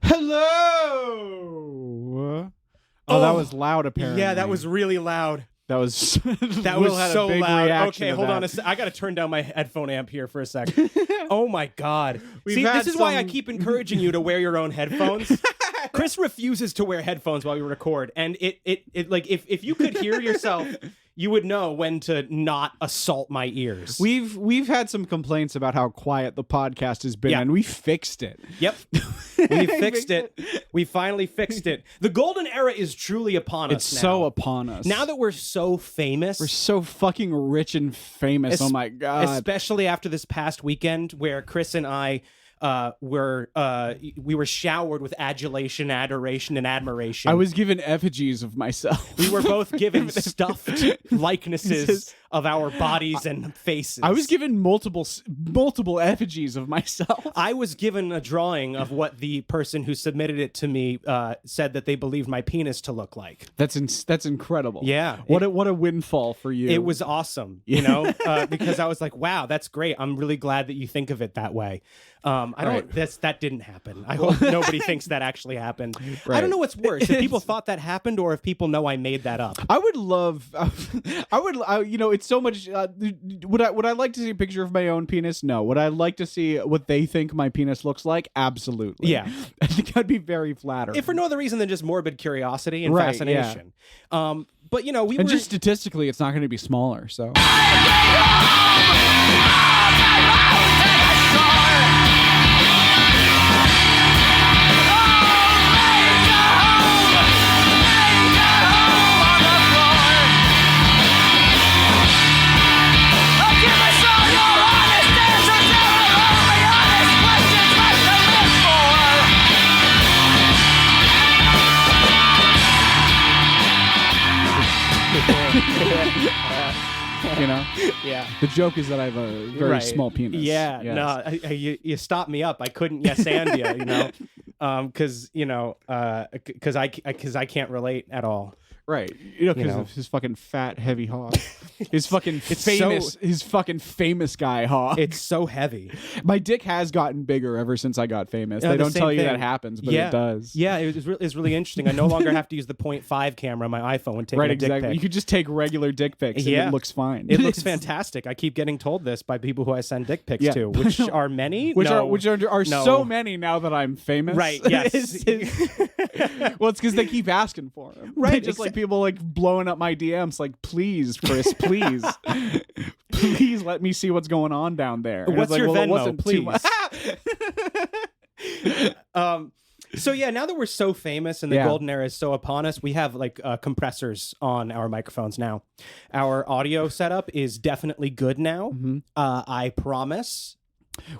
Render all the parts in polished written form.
Hello. Oh, that was loud. Apparently, Yeah, that was really loud. that was That Will was had a so big loud. reaction Okay, to hold that. on a sec. I got to turn down my headphone amp here for a sec. Oh my God. We've See, had this is why I some- keep encouraging you to wear your own headphones. Chris refuses to wear headphones while we record, and it like if you could hear yourself, you would know when to not assault my ears. We've had some complaints about how quiet the podcast has been, Yeah. and we fixed it. Yep. We fixed it. We finally fixed it. The golden era is truly upon us It's now. so upon us. Now that we're so famous. we're so fucking rich and famous. Oh my God. Especially after this past weekend where Chris and I were showered with adulation, adoration, and admiration. I was given effigies of myself. We were both given stuffed likenesses of our bodies and faces. I was given multiple effigies of myself. I was given a drawing of what the person who submitted it to me said that they believed my penis to look like. That's incredible. Yeah. What a windfall for you. It was awesome, you know, because I was like, wow, that's great. I'm really glad that you think of it that way. That didn't happen. I hope nobody thinks that actually happened. I don't know what's worse, if people thought that happened or if people know I made that up. I would love, it's so much. Would I like to see a picture of my own penis? No. Would I like to see what they think my penis looks like? Absolutely. Yeah. I think I'd be very flattered. If for no other reason than just morbid curiosity and Right, fascination. But you know, we and were just statistically, it's not going to be smaller. So. You know, yeah. the joke is that I have a very small penis. Yeah, Yes. no, you stopped me up. I couldn't yes and you know, because I can't relate at all. Right, because of his fucking fat, heavy hog. His fucking famous guy hog. It's so heavy. My dick has gotten bigger ever since I got famous. Yeah, They the don't same tell you thing. that happens, but Yeah. it does. Yeah, it's really interesting. I no longer have to use the 0.5 camera on my iPhone when taking Right, a dick exactly. pic. You could just take regular dick pics and Yeah. it looks fine. It looks fantastic. I keep getting told this by people who I send dick pics Yeah. to, which are many. Which No. are No. so many now that I'm famous. Right, yes. Well, it's because they keep asking for them. Right, Just like people like blowing up my DMs like, please, Chris, please. Please let me see what's going on down there. And What's it's like, your well, it Venmo, wasn't too please? much. So yeah, now that we're so famous and the Yeah. golden era is so upon us, we have like compressors on our microphones now. Our audio setup is definitely good now. Mm-hmm. I promise.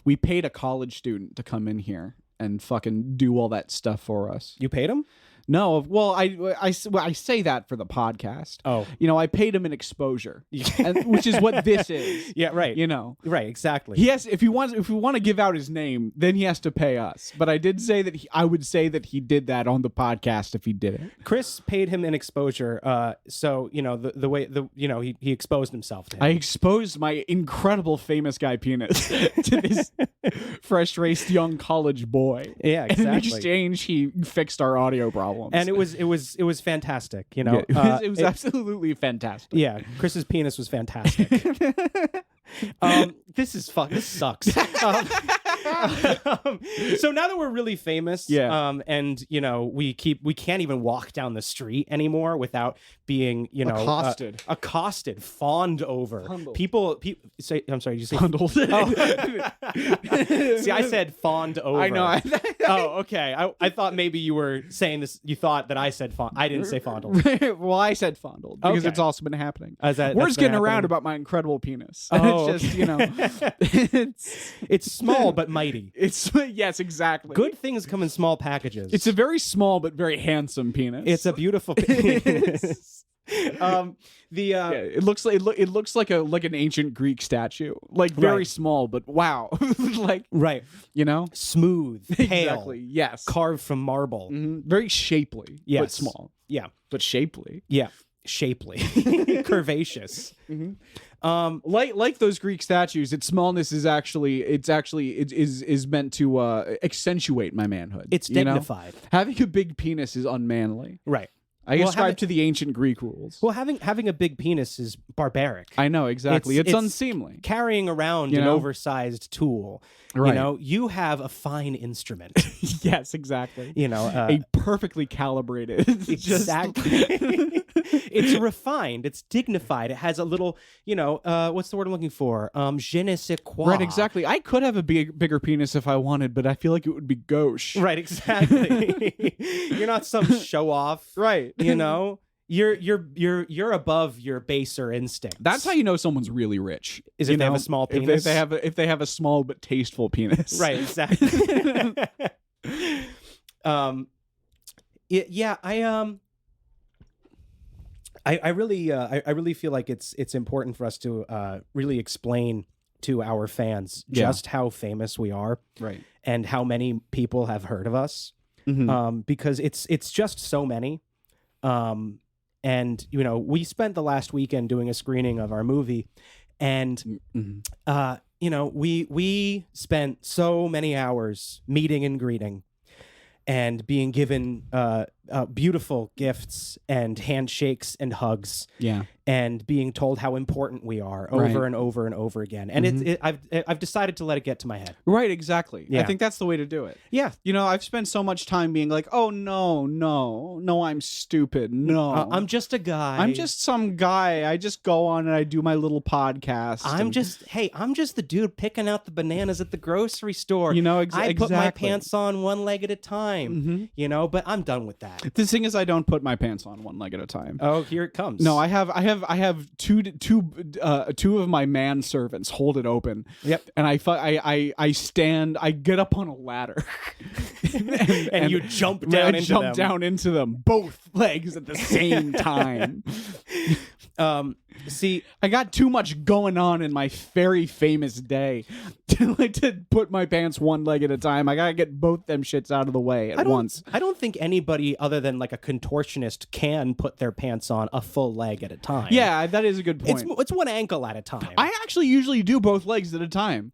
We paid a college student to come in here and fucking do all that stuff for us. You paid him? No, well, I say that for the podcast. Oh. I paid him an exposure, which is what this is. Yeah, right. Right, exactly. Yes, if we want to give out his name, then he has to pay us. But I did say that I would say that he did that on the podcast if he did it. Chris paid him an exposure, so the way he exposed himself to him. I exposed my incredible famous guy penis to this fresh-faced young college boy. Yeah, And in exactly. exchange, he fixed our audio problems. And it was fantastic. Yeah, it was absolutely fantastic. Yeah, Chris's penis was fantastic. This sucks. So now that we're really famous, and we can't even walk down the street anymore without being accosted, fawned over. Fondled. People say, I'm sorry, did you say Fondled. Oh. See, I said fawned over. I know. Oh, okay. I thought maybe you were saying this. You thought that I said I didn't say fondled. Well, I said fondled because Okay. it's also been happening. That's Word's been getting around happening. about my incredible penis. Oh, It's just, It's small but mighty. it's yes, exactly. Good things come in small packages. It's a very small but very handsome penis. It's a beautiful penis. It looks like an ancient Greek statue, like very Right. small, but wow, like right, smooth, pale, exactly, yes, carved from marble. Mhm. Very shapely, but Yes. small, Yeah, but shapely. yeah. shapely, curvaceous. Like those Greek statues, its smallness is meant to accentuate my manhood. It's dignified. Having a big penis is unmanly. Right. I ascribe to the ancient Greek rules. Well, having a big penis is barbaric. I know, exactly. It's unseemly. Carrying around an oversized tool. Right. You know, you have a fine instrument. Yes, exactly. You know, a perfectly calibrated. Exactly. It's refined. It's dignified. It has a little, what's the word I'm looking for? Je ne sais quoi. Right, exactly. I could have a bigger penis if I wanted, but I feel like it would be gauche. Right, exactly. You're not some show off. Right. You know? You're above your baser instincts. That's how you know someone's really rich. Is if they have a small penis. If they have a small but tasteful penis. Right, exactly. I really feel like it's important for us to really explain to our fans just how famous we are, right, and how many people have heard of us, because it's just so many. And we spent the last weekend doing a screening of our movie, and we spent so many hours meeting and greeting and being given beautiful gifts and handshakes and hugs, and being told how important we are over and over and over again. And I've decided to let it get to my head. Right, exactly. Yeah. I think that's the way to do it. Yeah. I've spent so much time being like, oh, no, I'm stupid. No. I'm just a guy. I'm just some guy. I just go on and I do my little podcast. I'm just the dude picking out the bananas at the grocery store. Exactly. I put my pants on one leg at a time, but I'm done with that. The thing is, I don't put my pants on one leg at a time. Oh, here it comes. No, I have two of my manservants hold it open. Yep. And I get up on a ladder, and you jump down into them, both legs at the same time. See, I got too much going on in my very famous day to put my pants one leg at a time. I gotta get both them shits out of the way at once. I don't think anybody other than like a contortionist can put their pants on a full leg at a time. Yeah, that is a good point. It's one ankle at a time. I actually usually do both legs at a time.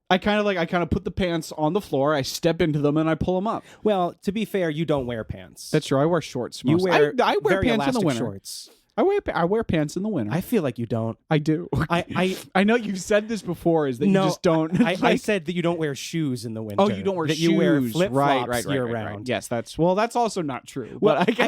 I kind of put the pants on the floor, I step into them, and I pull them up. Well, to be fair, you don't wear pants. That's true. I wear shorts. You wear I wear very pants in the elastic winter. shorts. I wear pants in the winter. I feel like you don't. I do. I know you've said this before. Is that you just don't? I said that you don't wear shoes in the winter. Oh, you don't wear shoes. You wear flip flops right, year right. round. Yes, that's also not true. Well, but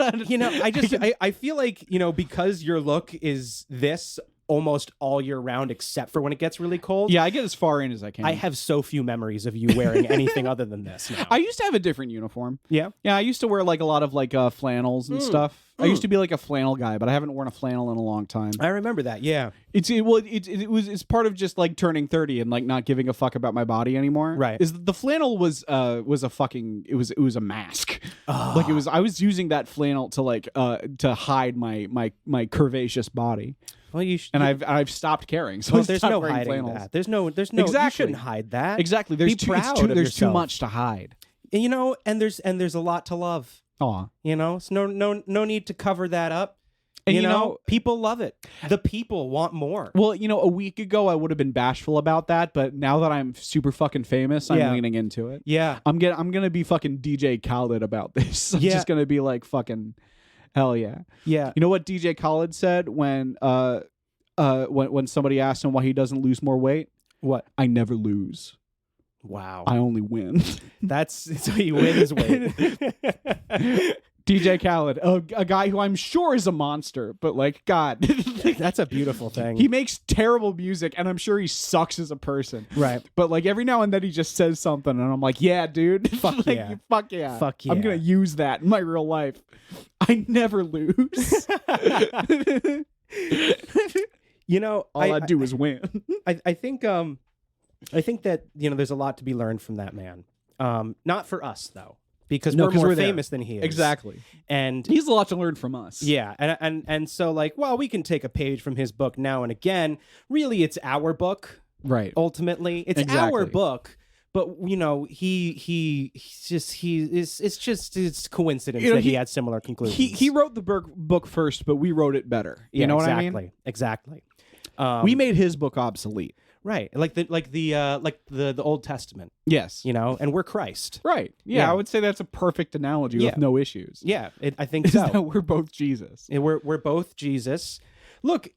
I feel like because your look is this almost all year round except for when it gets really cold. Yeah, I get as far in as I can. I have so few memories of you wearing anything other than this now. I used to have a different uniform. Yeah? Yeah, I used to wear like a lot of like flannels and stuff. I used to be like a flannel guy, but I haven't worn a flannel in a long time. I remember that, yeah. It's part of just like turning 30 and like not giving a fuck about my body anymore. Right. The flannel was a fucking it was a mask. Oh. Like I was using that flannel to like to hide my curvaceous body. Well, you should, and I've stopped caring. So there's no hiding flannels. That. There's no. Exactly. You shouldn't hide that. Exactly. There's too much to hide. And there's a lot to love. Aw. It's no need to cover that up. And people love it. The people want more. Well, a week ago I would have been bashful about that, but now that I'm super fucking famous, I'm leaning into it. Yeah. I'm gonna be fucking DJ Khaled about this. I'm just gonna be like fucking hell yeah. Yeah. You know what DJ Khaled said when somebody asked him why he doesn't lose more weight? What? I never lose. Wow. I only win. So he wins weight. DJ Khaled, a guy who I'm sure is a monster, but like, God. That's a beautiful thing. He makes terrible music, and I'm sure he sucks as a person. Right. But like every now and then he just says something, and I'm like, yeah, dude. Fuck yeah. Fuck yeah. Fuck yeah. I'm going to use that in my real life. I never lose. All I do is win. I think that there's a lot to be learned from that man. Not for us though, because we're more famous than he is. Exactly, and he's a lot to learn from us. Yeah, and so like, well, we can take a page from his book now and again. Really, it's our book, right? Ultimately, it's our book. but it's coincidence You know, that he had similar conclusions. He wrote the book first, but we wrote it better. You know what I mean? Exactly. We made his book obsolete. Right, like the Old Testament. Yes, and we're Christ. Right. Yeah, I would say that's a perfect analogy with no issues. Yeah, I think so. That we're both Jesus. We're both Jesus. Look,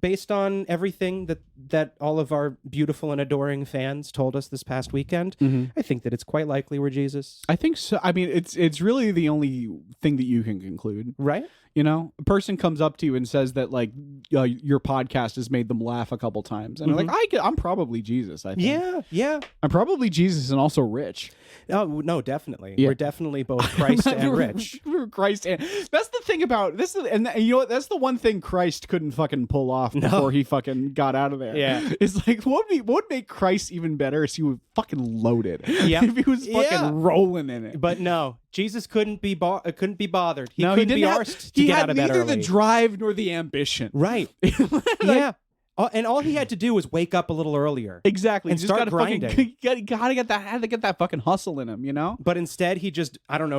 based on everything that all of our beautiful and adoring fans told us this past weekend, I think that it's quite likely we're Jesus. I think so. I mean, it's really the only thing that you can conclude, right? A person comes up to you and says that your podcast has made them laugh a couple times, and they're like, I'm probably Jesus. I think. Yeah. I'm probably Jesus and also rich. Oh no, definitely. Yeah. We're definitely both Christ and rich. Christ and that's the thing about this, and you know what? That's the one thing Christ couldn't fucking pull off before he fucking got out of there. Yeah, it's like what would make Christ even better is he was fucking loaded. Yeah, if he was fucking rolling in it. But no, Jesus couldn't be bothered. He didn't be arsed to get out of bed early. He had neither the drive nor the ambition. Right. Yeah. And all he had to do was wake up a little earlier. Exactly. And start grinding. Had to get that fucking hustle in him, But instead, he just,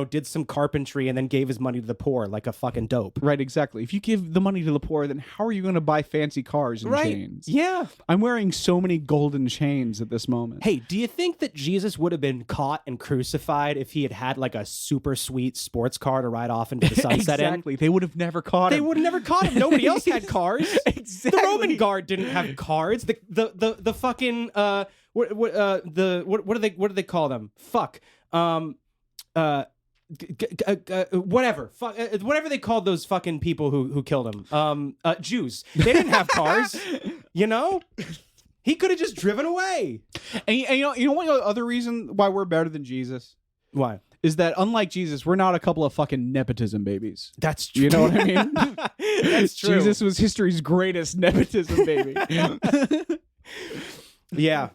did some carpentry and then gave his money to the poor like a fucking dope. Right, exactly. If you give the money to the poor, then how are you going to buy fancy cars and chains? Yeah. I'm wearing so many golden chains at this moment. Hey, do you think that Jesus would have been caught and crucified if he had like a super sweet sports car to ride off into the sunset Exactly. They would have never caught him. They would have never caught him. Nobody else had cars. Exactly. The Roman guard didn't have cards. The fucking what do they call them? Fuck. Whatever. Whatever they called those fucking people who killed him. Jews. They didn't have cars. He could have just driven away. And you know what other reason why we're better than Jesus? Why? Is that unlike Jesus, we're not a couple of fucking nepotism babies. That's true. You know what I mean? That's true. Jesus was history's greatest nepotism baby. Yeah.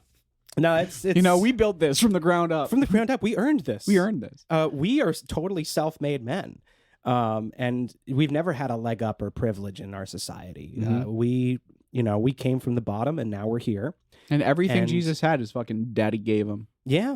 No, it's we built this from the ground up. From the ground up, we earned this. We earned this. We are totally self-made men. And we've never had a leg up or privilege in our society. We came from the bottom and now we're here. And everything Jesus had is fucking daddy gave him. Yeah.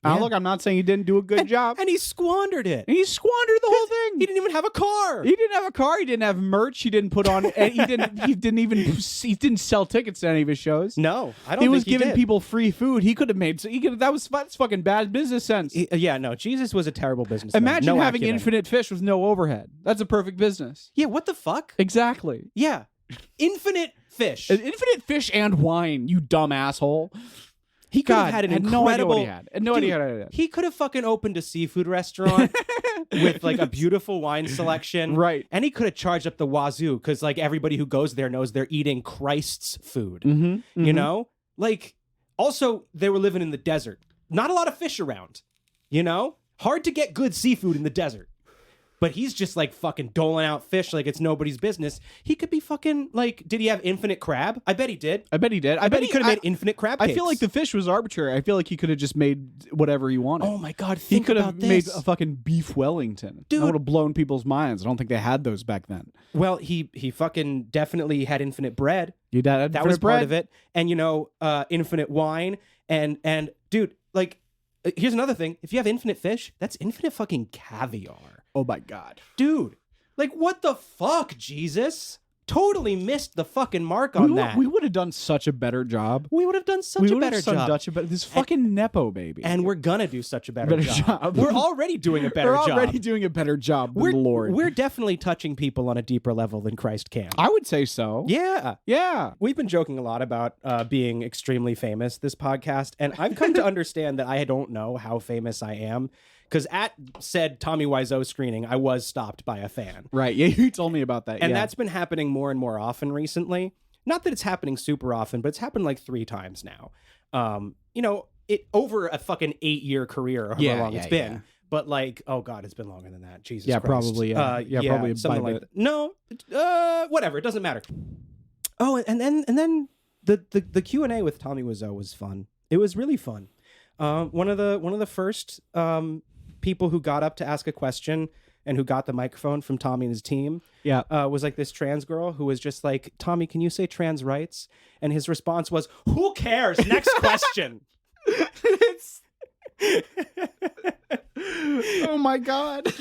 Look, I'm not saying he didn't do a good job. And he squandered it. And he squandered the whole thing. He didn't even have a car. He didn't have a car. He didn't have merch. He didn't put on. He didn't sell tickets to any of his shows. No, I don't. He was giving people free food. He could have made. That's fucking bad business sense. No, Jesus was a terrible businessman. Imagine having infinite fish with no overhead. That's a perfect business. Yeah. What the fuck? Exactly. Yeah. Infinite fish. Infinite fish and wine. You dumb asshole. He could have had an incredible. No idea what he had. He could have fucking opened a seafood restaurant with like a beautiful wine selection, right? And he could have charged up the wazoo because like everybody who goes there knows they're eating Christ's food. Like also they were living in the desert. Not a lot of fish around. Hard to get good seafood in the desert. But he's just like fucking doling out fish like it's nobody's business. He could be fucking like, did he have infinite crab? I bet he did. I bet he did. I bet he could have made infinite crab cakes. I feel like the fish was arbitrary. I feel like he could have just made whatever he wanted. Oh my God, he could have made a fucking beef Wellington. Dude. That would have blown people's minds. I don't think they had those back then. Well, he fucking definitely had infinite bread. You did. That was part of it. And infinite wine. And dude, like, here's another thing. If you have infinite fish, that's infinite fucking caviar. Oh my God. Dude, like what the fuck, Jesus? Totally missed the fucking mark on that. We would have done such a better job. We would have done such a better job. This fucking Nepo baby. And we're gonna do such a better job. We're already doing a better job. We're already doing a better job than the Lord. We're definitely touching people on a deeper level than Christ can. I would say so. Yeah. Yeah. We've been joking a lot about being extremely famous this podcast, and I've come to understand that I don't know how famous I am. Because at said Tommy Wiseau screening, I was stopped by a fan. Right. Yeah, you told me about that. And that's been happening more and more often recently. Not that it's happening super often, but it's happened like 3 times now. It over a fucking 8-year career or however long it's been. Yeah. But like, oh God, it's been longer than that. Jesus Christ. Probably. Probably something like that. No, whatever. It doesn't matter. Oh, and then the Q&A with Tommy Wiseau was fun. It was really fun. One of the first people who got up to ask a question and who got the microphone from Tommy and his team, was like this trans girl who was just like, Tommy, can you say trans rights? And his response was, who cares? Next question. Oh my God.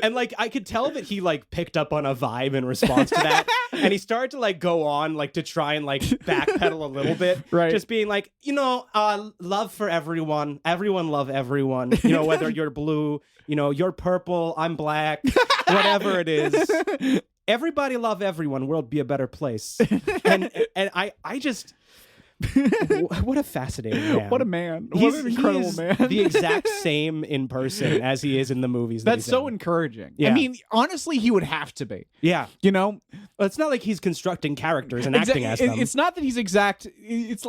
And like I could tell that he like picked up on a vibe in response to that, and he started to like go on like to try and like backpedal a little bit, right? Just being like, love for everyone love everyone, whether you're blue, you're purple, I'm black, whatever it is, everybody love everyone, world be a better place. And I just what a fascinating man. What a man. What an incredible man. The exact same in person as he is in the movies. That's so encouraging. Yeah. I mean, honestly, he would have to be. Yeah. Well, it's not like he's constructing characters and acting as them. It's not that he's exact.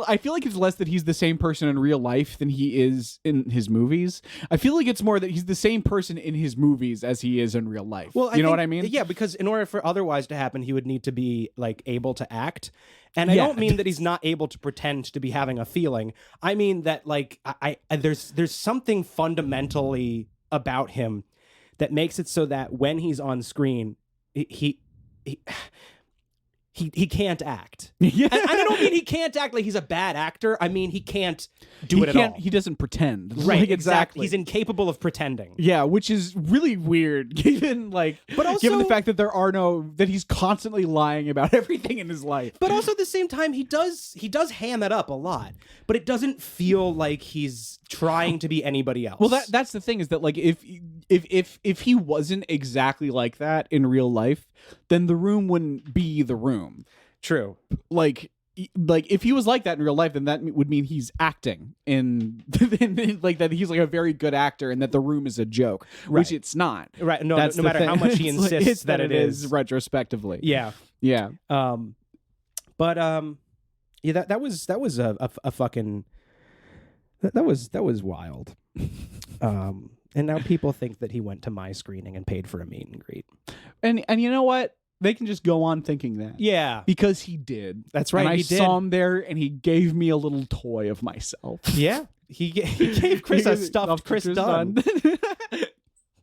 I feel like it's less that he's the same person in real life than he is in his movies. I feel like it's more that he's the same person in his movies as he is in real life. Well, you know what I mean? Yeah, because in order for otherwise to happen, he would need to be like able to act. And I don't mean that he's not able to pretend to be having a feeling. I mean that like there's something fundamentally about him that makes it so that when he's on screen, he can't act. Yeah. And I don't mean he can't act like he's a bad actor. I mean he can't do it at all. He doesn't pretend. Right, like, exactly. He's incapable of pretending. Yeah, which is really weird given the fact that that he's constantly lying about everything in his life. But also at the same time he does ham it up a lot, but it doesn't feel like he's trying to be anybody else. Well, that's the thing is that like if he wasn't exactly like that in real life, then The Room wouldn't be The Room. True. Like if he was like that in real life, then that would mean he's acting in like that he's like a very good actor and that The Room is a joke, which it's not. Right. No matter how much he insists that it is retrospectively. Yeah. Yeah. But that was a fucking that was wild. And now people think that he went to my screening and paid for a meet and greet. And you know what? They can just go on thinking that. Yeah. Because he did. That's right. And I saw him there and he gave me a little toy of myself. Yeah. He gave Chris a stuffed Chris Dunn.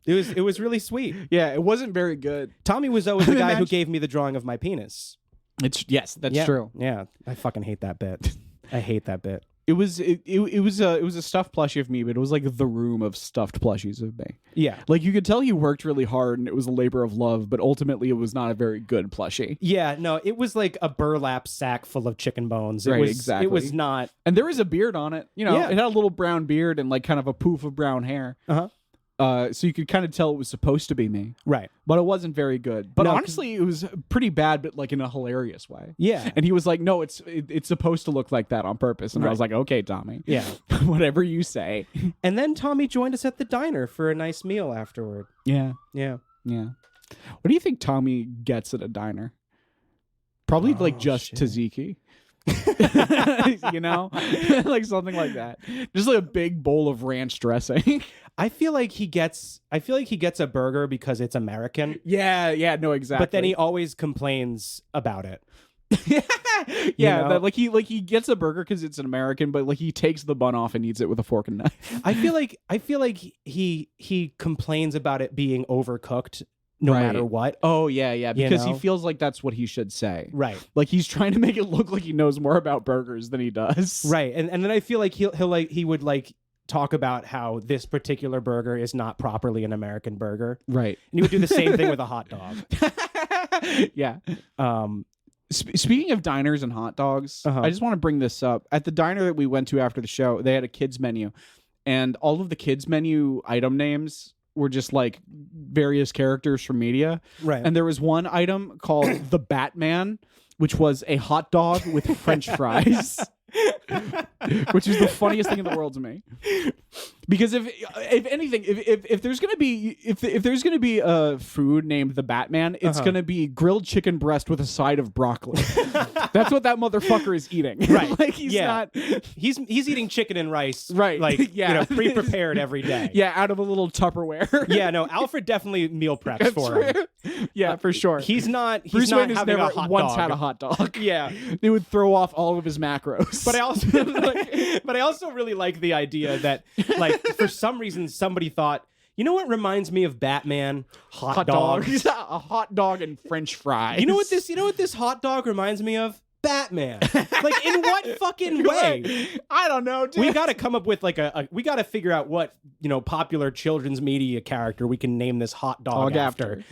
It was really sweet. Yeah, it wasn't very good. Tommy Wiseau was the guy who gave me the drawing of my penis. That's true. Yeah. I fucking hate that bit. I hate that bit. It was a stuffed plushie of me, but it was like The Room of stuffed plushies of me. Yeah. Like you could tell he worked really hard and it was a labor of love, but ultimately it was not a very good plushie. Yeah, no, it was like a burlap sack full of chicken bones. Exactly. It was not. And there was a beard on it. It had a little brown beard and like kind of a poof of brown hair. Uh-huh. So you could kind of tell it was supposed to be me. Right. But it wasn't very good. But honestly, it was pretty bad, but like in a hilarious way. Yeah. And he was like, no, it's supposed to look like that on purpose. And I was like, okay, Tommy. Yeah. Whatever you say. And then Tommy joined us at the diner for a nice meal afterward. Yeah. Yeah. Yeah. What do you think Tommy gets at a diner? Probably just tzatziki. Like something like that. Just like a big bowl of ranch dressing. I feel like he gets a burger because it's American. Yeah, no, exactly. But then he always complains about it. That he gets a burger because it's an American, but like he takes the bun off and eats it with a fork and knife. I feel like he complains about it being overcooked. No matter what. Oh, yeah. Because he feels like that's what he should say. Right. Like he's trying to make it look like he knows more about burgers than he does. Right. And then I feel like he would like talk about how this particular burger is not properly an American burger. Right. And he would do the same thing with a hot dog. Yeah. Speaking of diners and hot dogs, I just want to bring this up. At the diner that we went to after the show, they had a kids menu, and all of the kids menu item names were just like various characters from media. Right. And there was one item called the Batman, which was a hot dog with French fries. Which is the funniest thing in the world to me. Because if anything, if there's gonna be a food named the Batman, it's gonna be grilled chicken breast with a side of broccoli. That's what that motherfucker is eating. Right. Like he's eating chicken and rice. Right. Like pre-prepared every day. Yeah, out of a little Tupperware. Yeah, no, Alfred definitely meal preps for him. Yeah, for sure. He's not Bruce Wayne has having never a hot once dog. had a hot dog. Yeah. They would throw off all of his macros. But I also really like the idea that like for some reason somebody thought, You know what reminds me of Batman? Hot dogs. A hot dog and French fries. You know what this hot dog reminds me of? Batman. Like, in what fucking way? I don't know, dude. We got to come up with like we got to figure out what, popular children's media character we can name this hot dog after.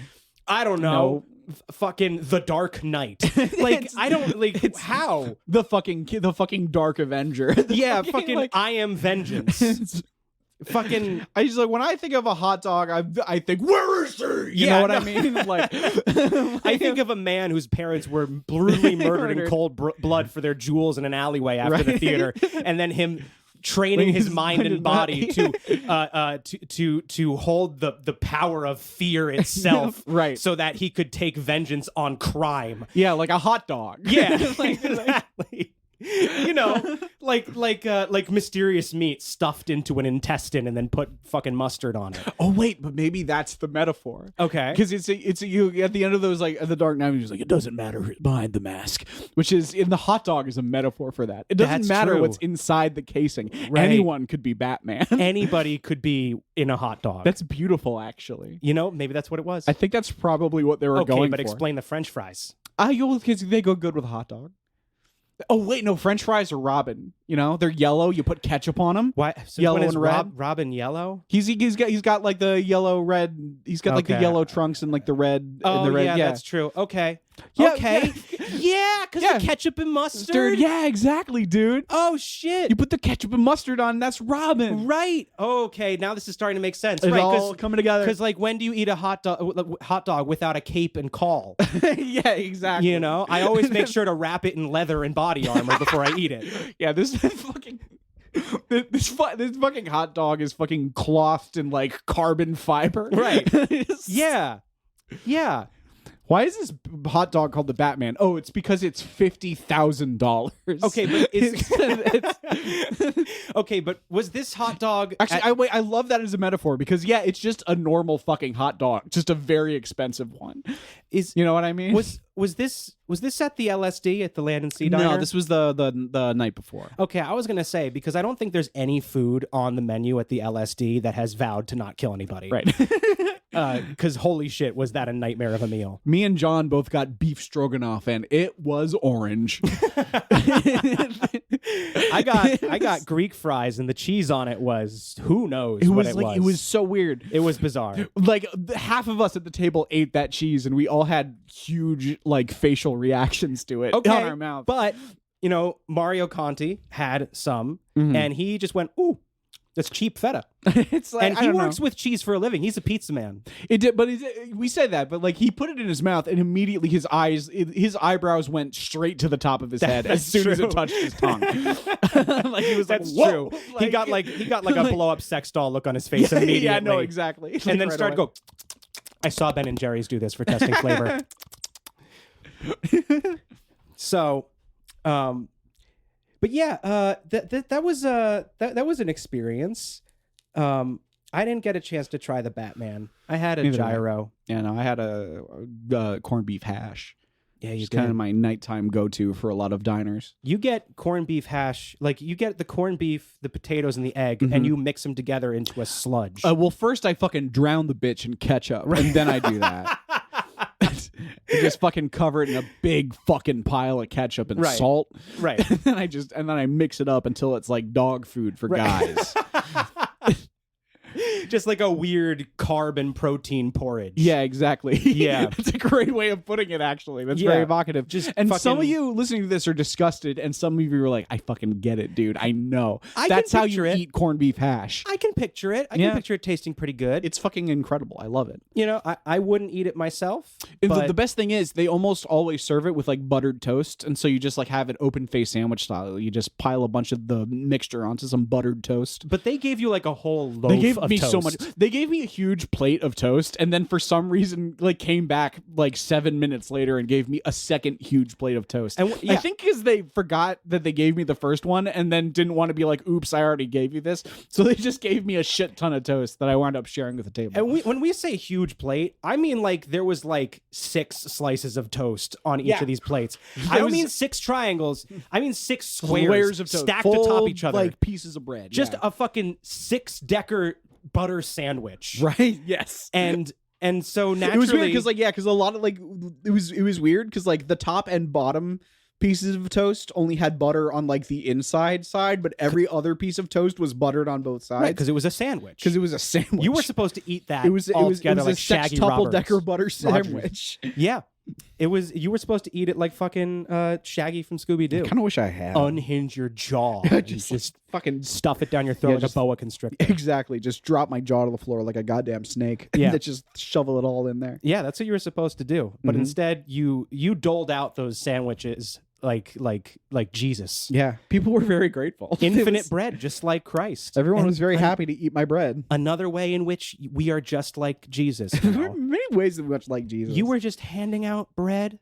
I don't know. Fucking The Dark Knight. Like, I don't like how the fucking Dark Avenger. Yeah, fucking I Am Vengeance. Fucking, I just like when I think of a hot dog, I think, where is he? You know what I mean? Like, I think of a man whose parents were brutally murdered in cold blood for their jewels in an alleyway after the theater, and then him training his mind and body to hold the power of fear itself, right? So that he could take vengeance on crime. Yeah, like a hot dog. Yeah, exactly. Like mysterious meat stuffed into an intestine and then put fucking mustard on it. Oh wait, but maybe that's the metaphor. Okay, because it's you at the end of those, like the Dark Knight, he's like, it doesn't matter who's behind the mask, which is in the hot dog is a metaphor for that. It doesn't matter what's inside the casing. Right. Anyone could be Batman. Anybody could be in a hot dog. That's beautiful, actually. Maybe that's what it was. I think that's probably what they were going for. Okay, but explain the French fries. Because they go good with a hot dog. Oh wait, no, French fries are Robin. They're yellow. You put ketchup on them. Why? So yellow and red. Robin yellow. He's got like the yellow red. He's got like the yellow trunks and like the red. Oh, and the red. Yeah, that's true. Okay. Yeah, okay. Yeah, because of ketchup and mustard. Yeah, exactly, dude. Oh shit! You put the ketchup and mustard on. That's Robin. Right. Okay. Now this is starting to make sense. It's right, all coming together. Because like, when do you eat a hot dog without a cape and caul? Yeah, exactly. I always make sure to wrap it in leather and body armor before I eat it. Yeah, this fucking. This fucking hot dog is fucking clothed in like carbon fiber. Right. Yeah. Yeah. Why is this hot dog called the Batman? Oh, it's because it's $50,000. Okay, but okay, but was this hot dog actually? I love that as a metaphor because it's just a normal fucking hot dog, just a very expensive one. You know what I mean? Was this at the LSD at the Land and Sea Diner? No, this was the night before. Okay, I was gonna say because I don't think there's any food on the menu at the LSD that has vowed to not kill anybody. Right. Because holy shit, was that a nightmare of a meal? Me and John both got beef stroganoff, and it was orange. I got Greek fries, and the cheese on it was who knows what it was. It was so weird. It was bizarre. Like half of us at the table ate that cheese, and we all had huge like facial reactions to it on our mouth. But Mario Conti had some, and he just went, "Ooh, that's cheap feta." It's like, and he works with cheese for a living. He's a pizza man. It did, but we said that, but like he put it in his mouth, and immediately his eyebrows went straight to the top of his head as soon as it touched his tongue. Like he was That's like, true. Like, he got like a blow up sex doll look on his face immediately. Yeah, no, exactly. And then started to go. I saw Ben and Jerry's do this for testing flavor. So, but yeah, that was an experience. I didn't get a chance to try the Batman. I had a gyro. Yeah, no, I had a corned beef hash. Yeah, you did. Kind of my nighttime go-to for a lot of diners. You get corned beef hash, like you get the corned beef, the potatoes, and the egg, and you mix them together into a sludge. Well, first I fucking drown the bitch in ketchup, and then I do that. I just fucking cover it in a big fucking pile of ketchup and salt. Right. And then I mix it up until it's like dog food for guys. Just like a weird carb and protein porridge. Yeah, exactly. Yeah. That's a great way of putting it, actually. That's very evocative. Some of you listening to this are disgusted, and some of you are like, I fucking get it, dude. I know. That's how you eat corned beef hash. I can picture it. I can picture it tasting pretty good. It's fucking incredible. I love it. I wouldn't eat it myself. The best thing is they almost always serve it with like buttered toast, and so you just like have it open-faced sandwich style. You just pile a bunch of the mixture onto some buttered toast. But they gave you like a whole loaf of toast. So much. They gave me a huge plate of toast, and then for some reason, like came back like 7 minutes later and gave me a second huge plate of toast. And I think because they forgot that they gave me the first one, and then didn't want to be like, "Oops, I already gave you this." So they just gave me a shit ton of toast that I wound up sharing with the table. And when we say huge plate, I mean like there was like 6 slices of toast on each of these plates. I don't mean 6 triangles. I mean 6 squares of toast stacked atop each other, like pieces of bread. Just a fucking 6-decker butter sandwich. Right. Yes. And so naturally, it was weird because a lot of it was weird because like the top and bottom pieces of toast only had butter on like the inside side, but every other piece of toast was buttered on both sides. Right, because it was a sandwich. You were supposed to eat that. It was a Shaggy sextuple-decker butter sandwich. Yeah. You were supposed to eat it like fucking Shaggy from Scooby-Doo. I kind of wish I had. Unhinge your jaw. just fucking stuff it down your throat like a boa constrictor. Exactly. Just drop my jaw to the floor like a goddamn snake. Yeah. And just shovel it all in there. Yeah, that's what you were supposed to do. But instead, you doled out those sandwiches like Jesus. Yeah. People were very grateful. Infinite bread, just like Christ. Everyone was very happy to eat my bread. Another way in which we are just like Jesus. Many ways much like Jesus. You were just handing out bread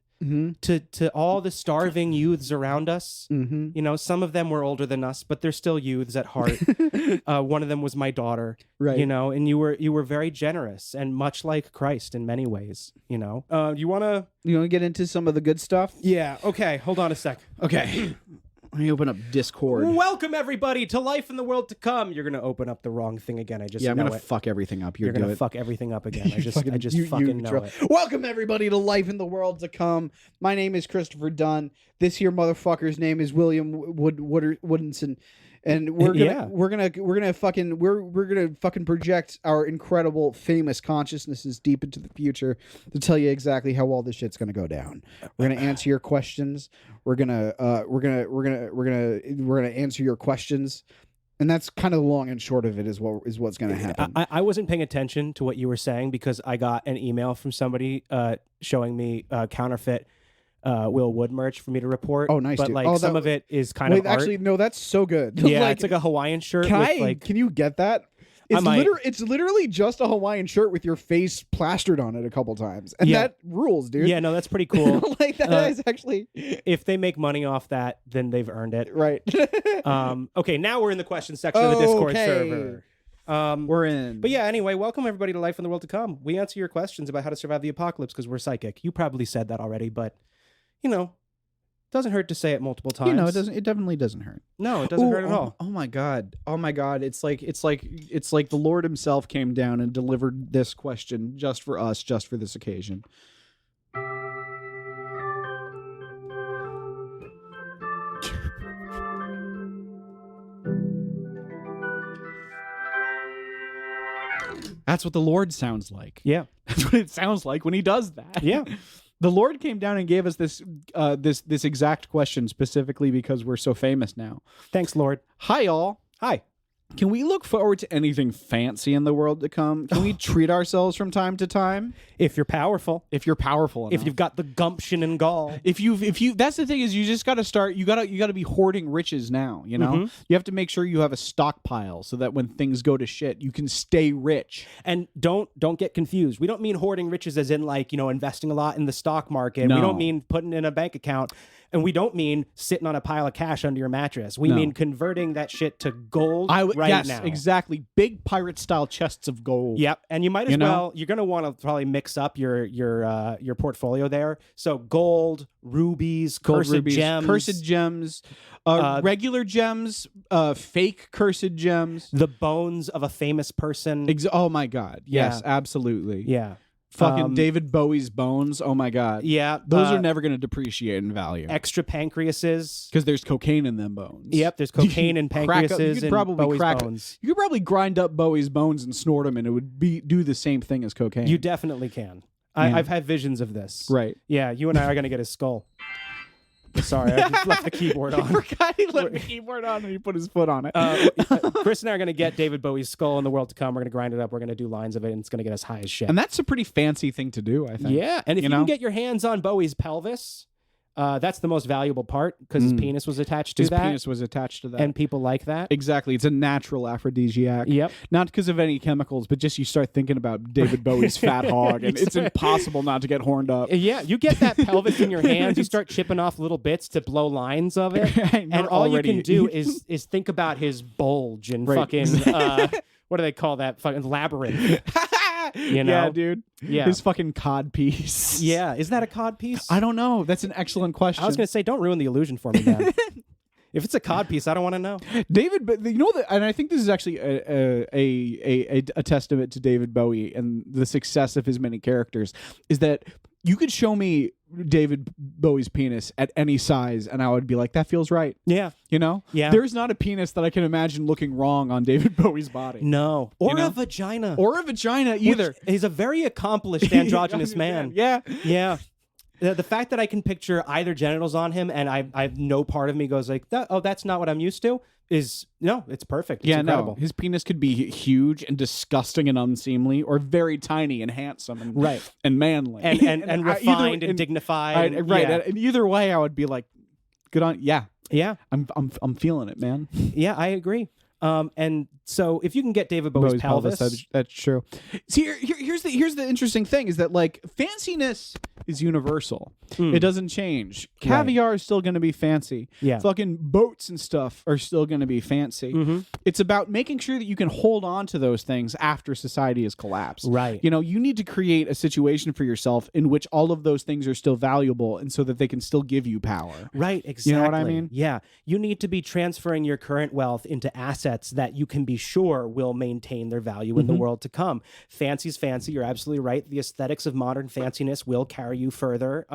to all the starving youths around us. You know, some of them were older than us, but they're still youths at heart. One of them was my daughter. Right. You know, and you were very generous and much like Christ in many ways. You know. You wanna get into some of the good stuff? Yeah. Okay. Hold on a sec. Okay. Let me open up Discord. Welcome everybody to Life in the World to Come. You're gonna open up the wrong thing again. I'm gonna fuck everything up. You're gonna fuck everything up again. I just fucking know it. Welcome everybody to Life in the World to Come. My name is Christopher Dunn. This here motherfucker's name is William Woodinson. And we're gonna fucking project our incredible, famous consciousnesses deep into the future to tell you exactly how all this shit's gonna go down. We're gonna answer your questions. We're gonna answer your questions, and that's kind of the long and short of it. Is what's gonna happen. I wasn't paying attention to what you were saying because I got an email from somebody showing me Counterfeit. Will Wood merch for me to report. Oh, nice, but dude. like some of it is kind of art. Actually, no, that's so good. Yeah, it's like a Hawaiian shirt. Can you get that? It's literally just a Hawaiian shirt with your face plastered on it a couple times, and that rules, dude. Yeah, no, that's pretty cool. Like that is actually. If they make money off that, then they've earned it, right? Okay, now we're in the question section of the Discord server. We're in. But yeah, anyway, welcome everybody to Life in the World to Come. We answer your questions about how to survive the apocalypse because we're psychic. You probably said that already, but. You know, doesn't hurt to say it multiple times. You know, it definitely doesn't hurt. No, it doesn't hurt at all. Oh my god. It's like the Lord himself came down and delivered this question just for us, just for this occasion. That's what the Lord sounds like. Yeah. That's what it sounds like when he does that. Yeah. The Lord came down and gave us this exact question specifically because we're so famous now. Thanks, Lord. Hi, y'all. Hi. Can we look forward to anything fancy in the world to come? Can we treat ourselves from time to time? If you're powerful. If you're powerful enough. If you've got the gumption and gall. If you that's the thing is you just got to start, you got to be hoarding riches now, you know? You have to make sure you have a stockpile so that when things go to shit, you can stay rich. And don't get confused. We don't mean hoarding riches as in like, you know, investing a lot in the stock market. No. We don't mean putting in a bank account. And we don't mean sitting on a pile of cash under your mattress. We mean converting that shit to gold right now. Exactly. Big pirate style chests of gold. Yep. And you might as well, you're going to want to probably mix up your portfolio there. So gold, rubies, cursed gems, regular gems, fake cursed gems. The bones of a famous person. Oh my God. Yes, absolutely. Yeah. Fucking David Bowie's bones. Oh my God. Yeah. Those are never going to depreciate in value. Extra pancreases. Because there's cocaine in them bones. Yep. There's cocaine and pancreases in Bowie's bones. You could probably grind up Bowie's bones and snort them and it would do the same thing as cocaine. You definitely can. I've had visions of this. Right. Yeah. You and I are going to get his skull. Sorry, I just left the keyboard on. I forgot he left the keyboard on and he put his foot on it. Chris and I are going to get David Bowie's skull in the world to come. We're going to grind it up. We're going to do lines of it, and it's going to get us high as shit. And that's a pretty fancy thing to do, I think. Yeah, and if you can get your hands on Bowie's pelvis, that's the most valuable part because his penis was attached to that. His penis was attached to that. And people like that. Exactly. It's a natural aphrodisiac. Yep. Not because of any chemicals, but just you start thinking about David Bowie's fat hog, and it's impossible not to get horned up. Yeah, you get that pelvis in your hands, you start chipping off little bits to blow lines of it, and all you can do is think about his bulge and fucking, what do they call that? Fucking labyrinth. You know? Yeah, dude. Yeah. His fucking cod piece. Yeah. Is that a cod piece? I don't know. That's an excellent question. I was going to say, don't ruin the illusion for me, man. If it's a cod piece, I don't want to know. David, but you know that, and I think this is actually a testament to David Bowie and the success of his many characters, is that you could show me David Bowie's penis at any size, and I would be like, that feels right. Yeah. You know? Yeah. There's not a penis that I can imagine looking wrong on David Bowie's body. No. Or a vagina. Or a vagina either. He's a very accomplished androgynous man. Yeah. Yeah. The fact that I can picture either genitals on him and I no part of me goes like, that's not what I'm used to, is no, it's perfect. It's incredible. No. His penis could be huge and disgusting and unseemly, or very tiny and handsome and and manly and refined and dignified. And either way, I would be like, good on. Yeah. I'm feeling it, man. Yeah, I agree. And so if you can get David Bowie's pelvis, that's true. See, here's the interesting thing is that like fanciness is universal. It doesn't change. Caviar is still going to be fancy. Yeah. Fucking boats and stuff are still going to be fancy. It's about making sure that you can hold on to those things after society has collapsed. Right. You know, you need to create a situation for yourself in which all of those things are still valuable, and so that they can still give you power. Right. Exactly. You know what I mean? Yeah. You need to be transferring your current wealth into assets that you can be sure will maintain their value in the world to come. Fancy's fancy. You're absolutely right. The aesthetics of modern fanciness will carry you further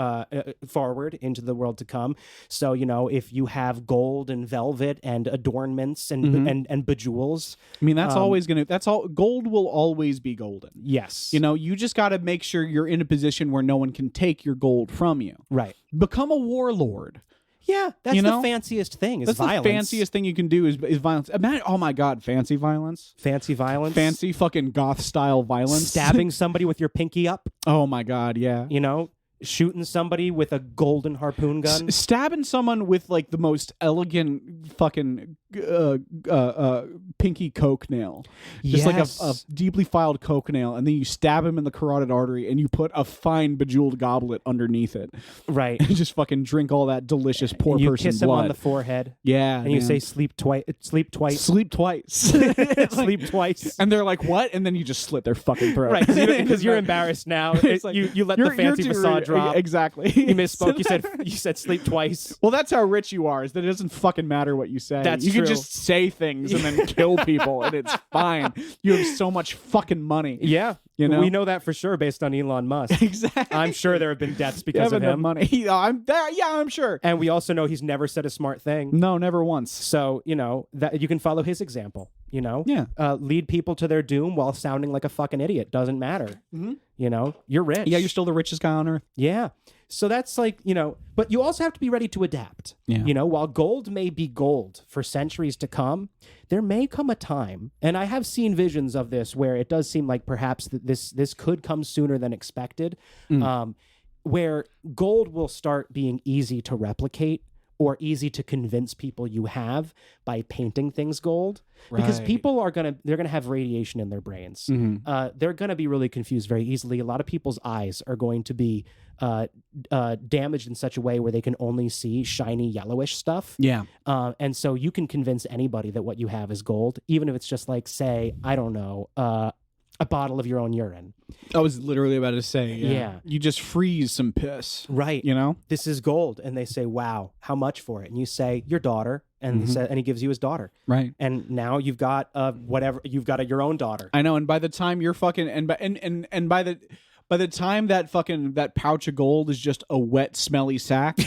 forward into the world to come. So, you know, if you have gold and velvet and adornments and bejewels, I mean, that's always going to, that's all, gold will always be golden. Yes. You know, you just got to make sure you're in a position where no one can take your gold from you. Right. Become a warlord. Yeah, that's the fanciest thing. Is violence. The fanciest thing you can do is violence. Imagine, oh my God, fancy violence. Fancy violence. Fancy fucking goth style violence. Stabbing somebody with your pinky up. Oh my God, yeah. You know, shooting somebody with a golden harpoon gun. Stabbing someone with like the most elegant fucking pinky coke nail. Just like a deeply filed coke nail, and then you stab him in the carotid artery and you put a fine bejeweled goblet underneath it. Right. And just fucking drink all that delicious poor you person kiss blood. him on the forehead. Yeah. And you say sleep twice. Sleep twice. Sleep twice. Sleep twice. And they're like, what? And then you just slit their fucking throat. Right. Because you're embarrassed now. Like, you let the fancy facade drop. Exactly. You misspoke. You said sleep twice. Well, that's how rich you are, is that it doesn't fucking matter what you say. That's you true. can just say things and then kill people and it's fine. You have so much fucking money. Yeah. You know? We know that for sure based on Elon Musk. Exactly. I'm sure there have been deaths because of him. Money. I'm sure. And we also know he's never said a smart thing. No, never once. So, you know, that you can follow his example, you know? Yeah. Lead people to their doom while sounding like a fucking idiot. Doesn't matter. You know, you're rich. Yeah, you're still the richest guy on earth. Yeah. So that's like, you know, but you also have to be ready to adapt. Yeah. You know, while gold may be gold for centuries to come, there may come a time, and I have seen visions of this where it does seem like perhaps that this could come sooner than expected, where gold will start being easy to replicate or easy to convince people you have by painting things gold. Because people are they're gonna have radiation in their brains. They're gonna be really confused very easily. A lot of people's eyes are going to be damaged in such a way where they can only see shiny yellowish stuff. Yeah. And so you can convince anybody that what you have is gold, even if it's just like, say, I don't know, a bottle of your own urine. I was literally about to say, Yeah. You just freeze some piss. Right. You know? This is gold. And they say, wow, how much for it? And you say, your daughter. And and he gives you his daughter. Right. And now you've got your own daughter. I know. And by the time you're fucking by the time that pouch of gold is just a wet, smelly sack,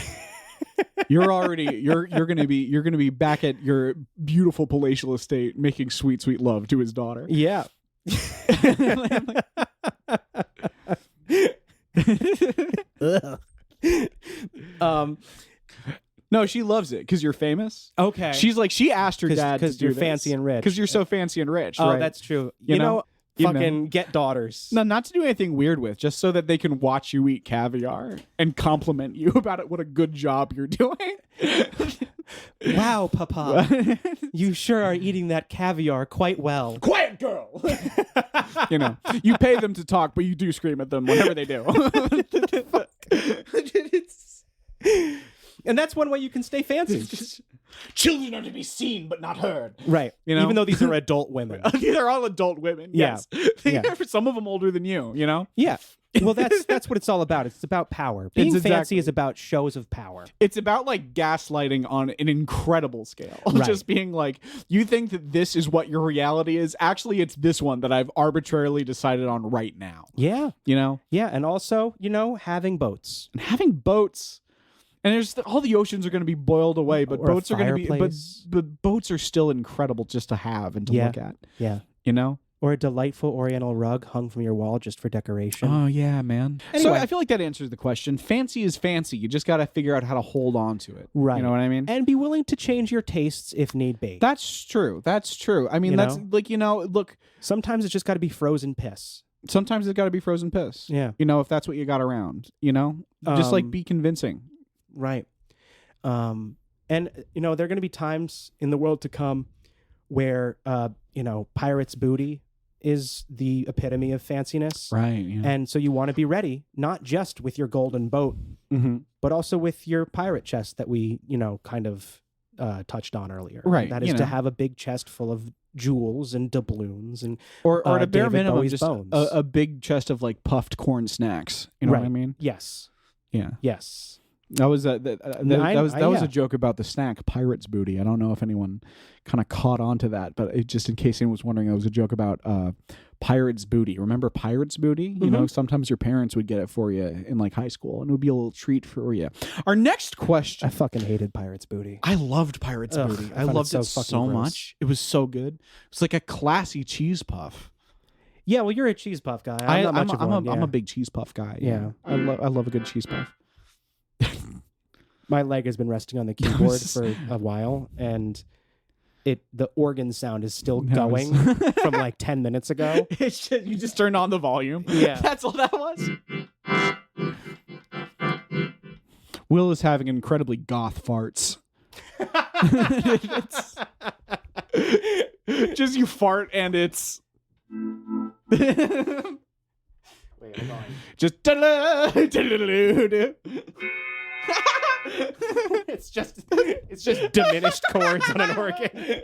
you're gonna be back at your beautiful palatial estate making sweet, sweet love to his daughter. Yeah. No, she loves it because you're famous. Okay. She's like, she asked her dad because you're fancy and rich. Because you're so fancy and rich. Oh, right? that's true. You know? Fucking get daughters. No, not to do anything weird with, just so that they can watch you eat caviar and compliment you about it. What a good job you're doing. Wow, Papa. You sure are eating that caviar quite well. Quiet, girl. You know, you pay them to talk, but you do scream at them whenever they do. And that's one way you can stay fancy. Children are to be seen but not heard. Right. You know? Even though these are adult women. These are all adult women. Yeah. Yes. Some of them older than you know? Yeah. Well, that's what it's all about. It's about power. Being fancy is about shows of power. It's about like gaslighting on an incredible scale. Right. Just being like, you think that this is what your reality is. Actually, it's this one that I've arbitrarily decided on right now. Yeah. You know? Yeah. And also, having boats. And having boats. And there's all the oceans are going to be boiled away, but boats are going to be, but boats are still incredible just to have and to look at. Yeah. You know? Or a delightful oriental rug hung from your wall just for decoration. Oh, yeah, man. Anyway. So I feel like that answers the question. Fancy is fancy. You just got to figure out how to hold on to it. Right. You know what I mean? And be willing to change your tastes if need be. That's true. That's true. I mean, look. Sometimes it's just got to be frozen piss. Sometimes it's got to be frozen piss. Yeah. If that's what you got around, just like be convincing. Right. And, there are going to be times in the world to come where, pirate's booty is the epitome of fanciness. Right. Yeah. And so you want to be ready, not just with your golden boat, but also with your pirate chest that we, kind of touched on earlier. Right. That is to have a big chest full of jewels and doubloons and or at a bare minimum, Bowie's just bones. a big chest of like puffed corn snacks. You know what I mean? Yes. Yeah. Yes. That was a joke about the snack pirate's booty. I don't know if anyone kind of caught on to that, but just in case anyone was wondering, that was a joke about pirate's booty. Remember pirate's booty? Sometimes your parents would get it for you in like high school, and it would be a little treat for you. Our next question. I fucking hated pirate's booty. I loved pirate's booty. I loved it so much. It was so good. It's like a classy cheese puff. Yeah, well, you're a cheese puff guy. I'm a big cheese puff guy. Yeah. I love a good cheese puff. My leg has been resting on the keyboard for a while, and the organ sound is still going from like 10 minutes ago. You just turned on the volume. Yeah. That's all that was. Will is having incredibly goth farts. Just you fart and it's... Wait, hold on. Just... It's just diminished chords on an organ.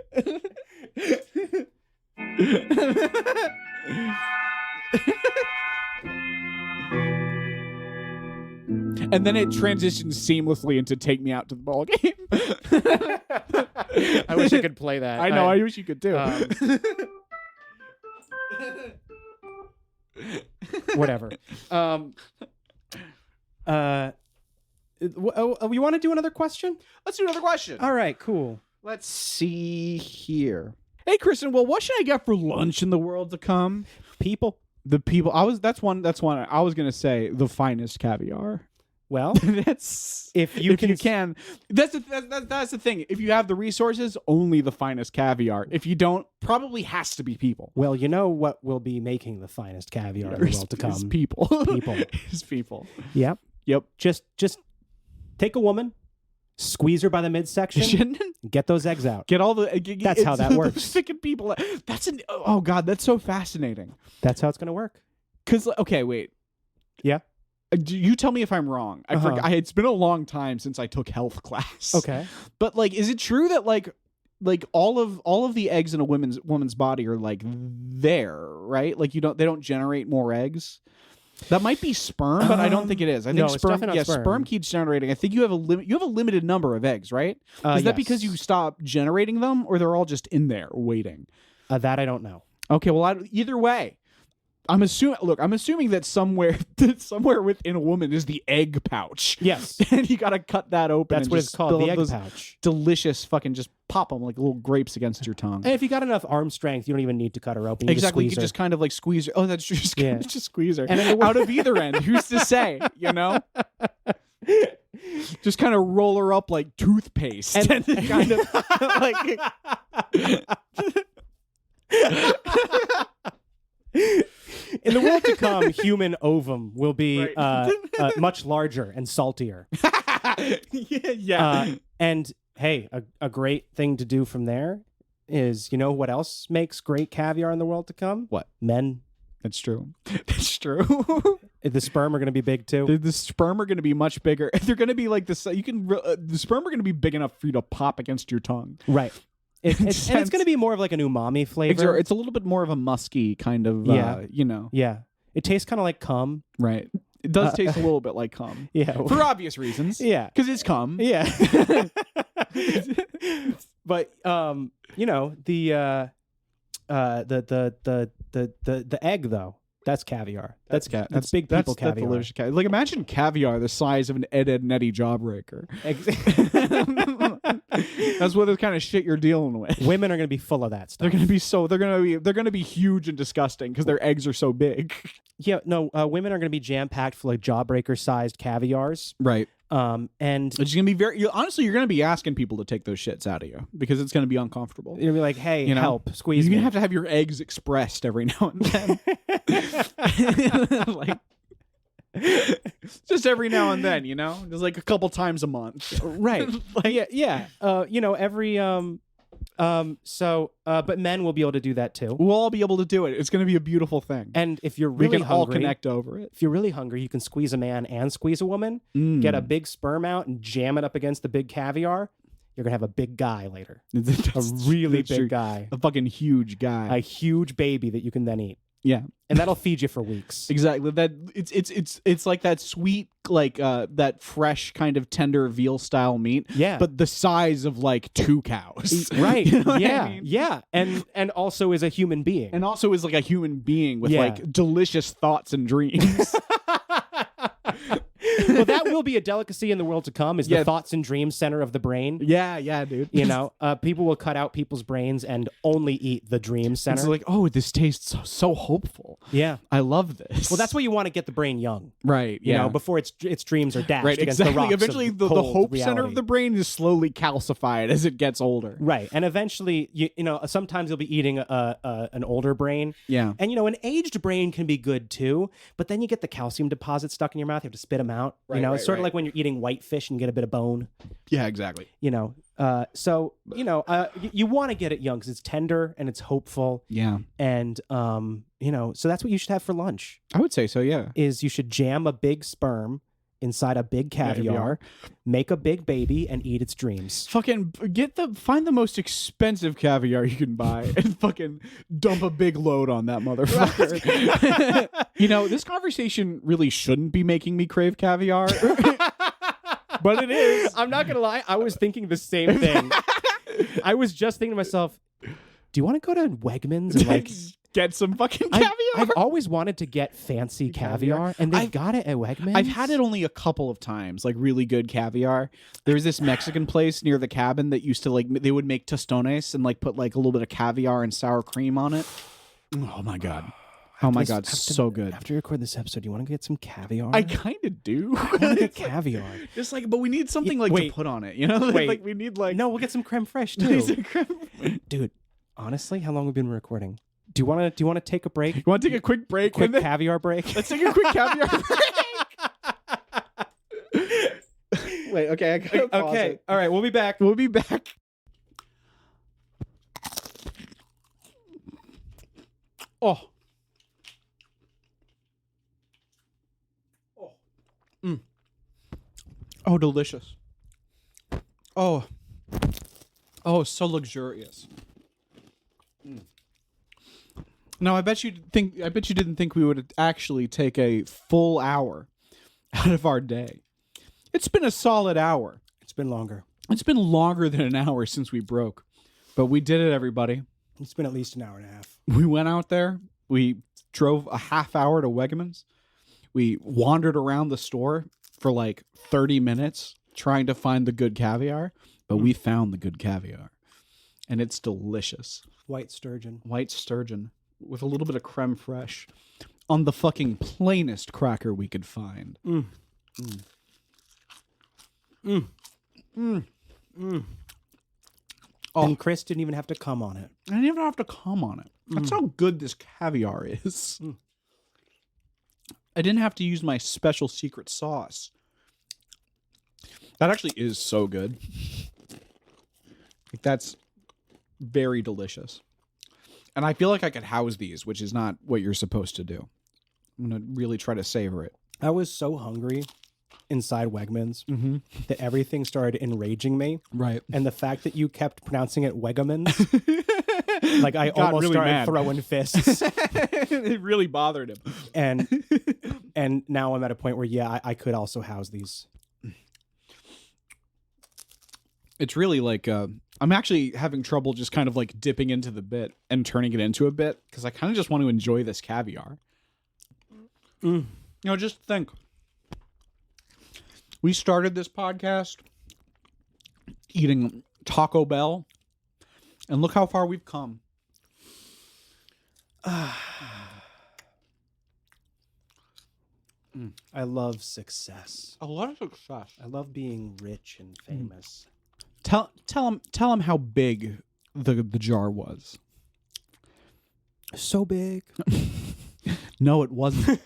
And then it transitions seamlessly into "Take Me Out to the Ball Game." I wish I could play that. I know. I wish you could too. Whatever. We want to do another question? Let's do another question. All right, cool. Let's see here. Hey, Kristen. Well, what should I get for lunch in the world to come? People. The people. That's one. I was gonna say the finest caviar. Well, that's if you can. That's the thing. If you have the resources, only the finest caviar. If you don't, probably has to be people. Well, you know what will be making the finest caviar in the world to come? Is people. People. Is people. Yep. Just take a woman, squeeze her by the midsection, get those eggs out. Get all the. That's how that works. Sticking people. Oh God, that's so fascinating. That's how it's gonna work. Because okay, wait. Yeah. You tell me if I'm wrong. I forgot. It's been a long time since I took health class. Okay. But like, is it true that like all of the eggs in a woman's body are like there, right? Like they don't generate more eggs. That might be sperm, but I don't think it is. I think sperm. Yeah, sperm keeps generating. I think you have a limited number of eggs, right? Is that because you stop generating them, or they're all just in there waiting? That I don't know. Okay, well, either way. I'm assuming that somewhere within a woman is the egg pouch. Yes. And you got to cut that open. That's what it's called, the egg pouch. Delicious fucking just pop them like little grapes against your tongue. And if you got enough arm strength, you don't even need to cut her open. You exactly. You can just kind of like squeeze her. Oh, that's true. Just squeeze her. And out of either end. Who's to say, Just kind of roll her up like toothpaste. And kind of like... In the world to come, human ovum will be much larger and saltier. Yeah. And hey, a great thing to do from there is, what else makes great caviar in the world to come? What? Men. That's true. That's true. The sperm are going to be big too. The sperm are going to be much bigger. They're going to be like this. The sperm are going to be big enough for you to pop against your tongue. Right. And it's going to be more of like an umami flavor. It's a little bit more of a musky kind of, Yeah. It tastes kind of like cum. Right. It does taste a little bit like cum. Yeah. For obvious reasons. Yeah. Because it's cum. Yeah. But you know, the egg though, that's caviar. That's big people caviar. That's delicious caviar. Like imagine caviar the size of an Ed and Eddie Jawbreaker. That's what the kind of shit you're dealing with. Women are going to be full of that stuff. They're going to be huge and disgusting because their eggs are so big. Yeah, no, women are going to be jam packed full of Jawbreaker sized caviars. Right. And it's going to be honestly, you're going to be asking people to take those shits out of you because it's going to be uncomfortable. You're going to be like, hey, you know, help, squeeze me. You're going to have your eggs expressed every now and then. Like, just every now and then, you know, just like a couple times a month. Right. Like, yeah. You know, every, but men will be able to do that too. We'll all be able to do it. It's going to be a beautiful thing. And if you're really we can hungry, all connect over it. If you're really hungry, you can squeeze a man and squeeze a woman, get a big sperm out and jam it up against the big caviar. You're going to have a big guy later. A really big guy. A fucking huge guy. A huge baby that you can then eat. Yeah. And that'll feed you for weeks. Exactly. That it's like that sweet, like that fresh kind of tender veal style meat. Yeah. But the size of like 2 cows. Right. You know yeah. I mean? Yeah. And also is a human being. And also is like a human being with like delicious thoughts and dreams. Well, that will be a delicacy in the world to come, is the thoughts and dreams center of the brain. Yeah, dude. You know, people will cut out people's brains and only eat the dream center. It's like, oh, this tastes so hopeful. Yeah. I love this. Well, that's why you want to get the brain young. Right. You know, before its dreams are dashed against exactly. the rocks. Eventually, the hope center of the brain is slowly calcified as it gets older. Right. And eventually, you know, sometimes you'll be eating an older brain. Yeah. And, you know, an aged brain can be good too, but then you get the calcium deposits stuck in your mouth. You have to spit them out. Right, you know, right, it's sort of like when you're eating whitefish and you get a bit of bone. Yeah, exactly. You know, so, you know, you want to get it young because it's tender and it's hopeful. Yeah. And, you know, so that's what you should have for lunch. I would say so, yeah. Is you should jam a big sperm inside a big caviar, make a big baby, and eat its dreams. Fucking find the most expensive caviar you can buy and fucking dump a big load on that motherfucker. You know, this conversation really shouldn't be making me crave caviar. But it is. I'm not gonna lie, I was thinking the same thing. I was just thinking to myself, do you want to go to Wegmans and like get some fucking caviar? I've always wanted to get fancy caviar, and they've got it at Wegmans. I've had it only a couple of times, like really good caviar. There was this Mexican place near the cabin that used to like, they would make tostones and like put like a little bit of caviar and sour cream on it. Oh my God. Oh my God, so good. After you record this episode, do you want to get some caviar? I kind of do. I want to get caviar. Just like, but we need something to put on it, you know? Like we need like... No, we'll get some creme fraiche too. Dude, honestly, how long have we been recording? Do you want to take a break? You want to take a quick break? Quick caviar break? Let's take a quick caviar break. Wait, okay, I gotta pause it. All right, we'll be back. We'll be back. Oh. Oh, delicious. Oh, so luxurious. Now, I bet you didn't think we would actually take a full hour out of our day. It's been a solid hour. It's been longer. It's been longer than an hour since we broke, but we did it, everybody. It's been at least an hour and a half. We went out there. We drove a half hour to Wegmans. We wandered around the store for like 30 minutes trying to find the good caviar, but we found the good caviar, and it's delicious. White sturgeon with a little bit of creme fraiche on the fucking plainest cracker we could find. Oh, and Chris didn't even have to come on it. I didn't even have to come on it. That's how good this caviar is. I didn't have to use my special secret sauce. That actually is so good. Like, that's very delicious. And I feel like I could house these, which is not what you're supposed to do. I'm going to really try to savor it. I was so hungry inside Wegmans that everything started enraging me. Right. And the fact that you kept pronouncing it Wegamans Like I almost really started mad. throwing fists. It really bothered him. And now I'm at a point where I could also house these. It's really like I'm actually having trouble just kind of like dipping into the bit and turning it into a bit because I kind of just want to enjoy this caviar. You know, just think. We started this podcast eating Taco Bell, and look how far we've come. I love success. A lot of success. I love being rich and famous. Tell him how big the jar was. So big. No, it wasn't.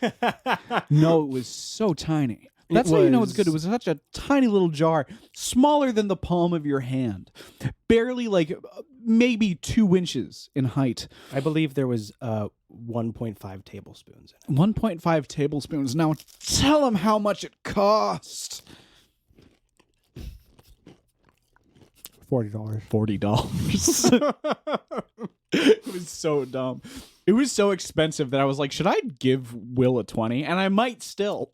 No, it was so tiny. That's how you know it's good. It was such a tiny little jar, smaller than the palm of your hand, barely like maybe 2 inches in height. I believe there was 1.5 tablespoons in it. 1.5 tablespoons. Now tell him how much it cost. $40. $40. It was so dumb. It was so expensive that I was like, should I give Will a 20? And I might still.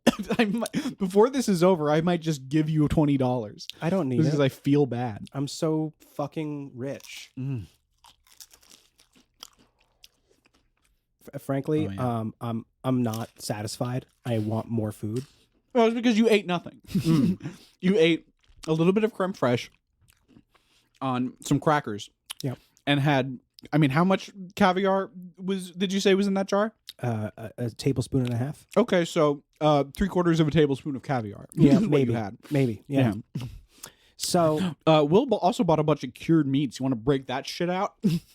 Before this is over, I might just give you $20. I don't need it. Because I feel bad. I'm so fucking rich. Frankly, I'm not satisfied. I want more food. Well, it's because you ate nothing. You ate a little bit of creme fraiche on some crackers. Yeah. And had, I mean, how much caviar did you say was in that jar? A tablespoon and a half. Okay, so 3/4 of a tablespoon of caviar. Yeah, What maybe. you had. Maybe. Yeah. So Will also bought a bunch of cured meats. You want to break that shit out?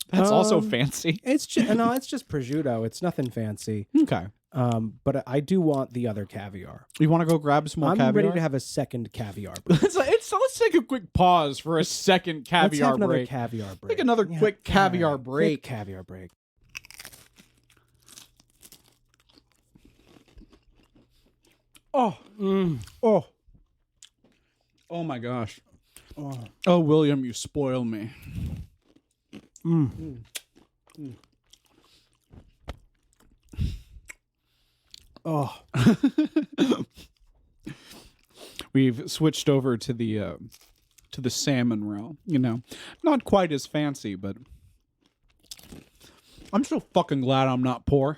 That's also fancy. it's just it's just prosciutto. It's nothing fancy. Okay. But I do want the other caviar. You want to go grab some more I'm caviar? ready to have a second caviar break. Let's take a quick pause for a second Let's caviar have another break. caviar break. Take another quick caviar break. Quick caviar break. Oh. Oh. Oh my gosh. Oh, William, you spoil me. Oh. We've switched over to the salmon roe. You know, not quite as fancy, but I'm so fucking glad I'm not poor.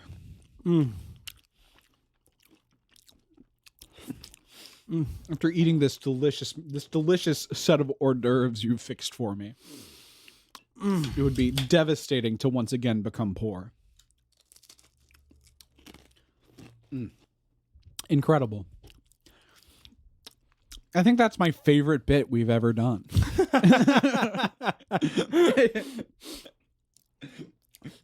After eating this delicious set of hors d'oeuvres you fixed for me, it would be devastating to once again become poor. Incredible. I think that's my favorite bit we've ever done.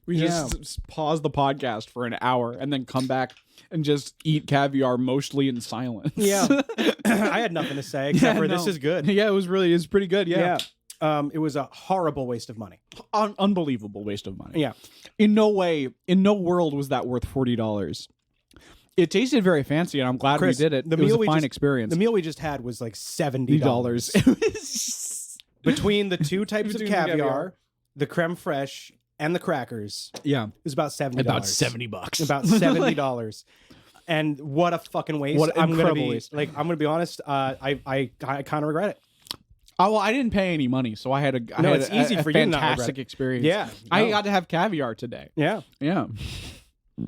We just pause the podcast for an hour and then come back and just eat caviar mostly in silence. Yeah. I had nothing to say except for this is good. Yeah, it's pretty good. Yeah. It was a horrible waste of money. Unbelievable waste of money. Yeah. In no world was that worth $40. It tasted very fancy, and I'm glad Chris, we did it. It was a fine experience. The meal we just had was like $70. Between the two types of caviar, the creme fraiche, and the crackers. Yeah. It was about $70. About $70. About $70. And what a fucking waste. What an incredible waste. Like, I'm going to be honest, I kind of regret it. Oh, well, I didn't pay any money, so I had it's easy for you not to fantastic regret it. experience. Yeah. I got to have caviar today. Yeah. Yeah.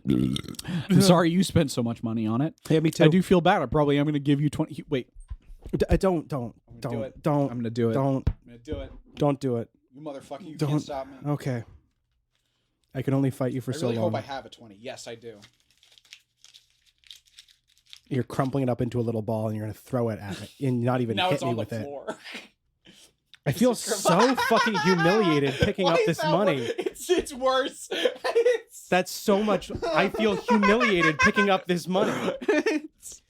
I'm sorry you spent so much money on it. Yeah, me too. I do feel bad. I probably am going to give you 20. Wait. Don't. I'm going to do it. Don't. I'm going to do it. Don't do it. You motherfucker, you Don't. can't stop me. Okay. I can only fight you for so long. I really hope I have a 20. Yes, I do. You're crumpling it up into a little ball and you're going to throw it at me and not even Now hit it's me on the with it. floor. I feel so fucking humiliated picking up this money. It's worse. That's so much. I feel humiliated picking up this money.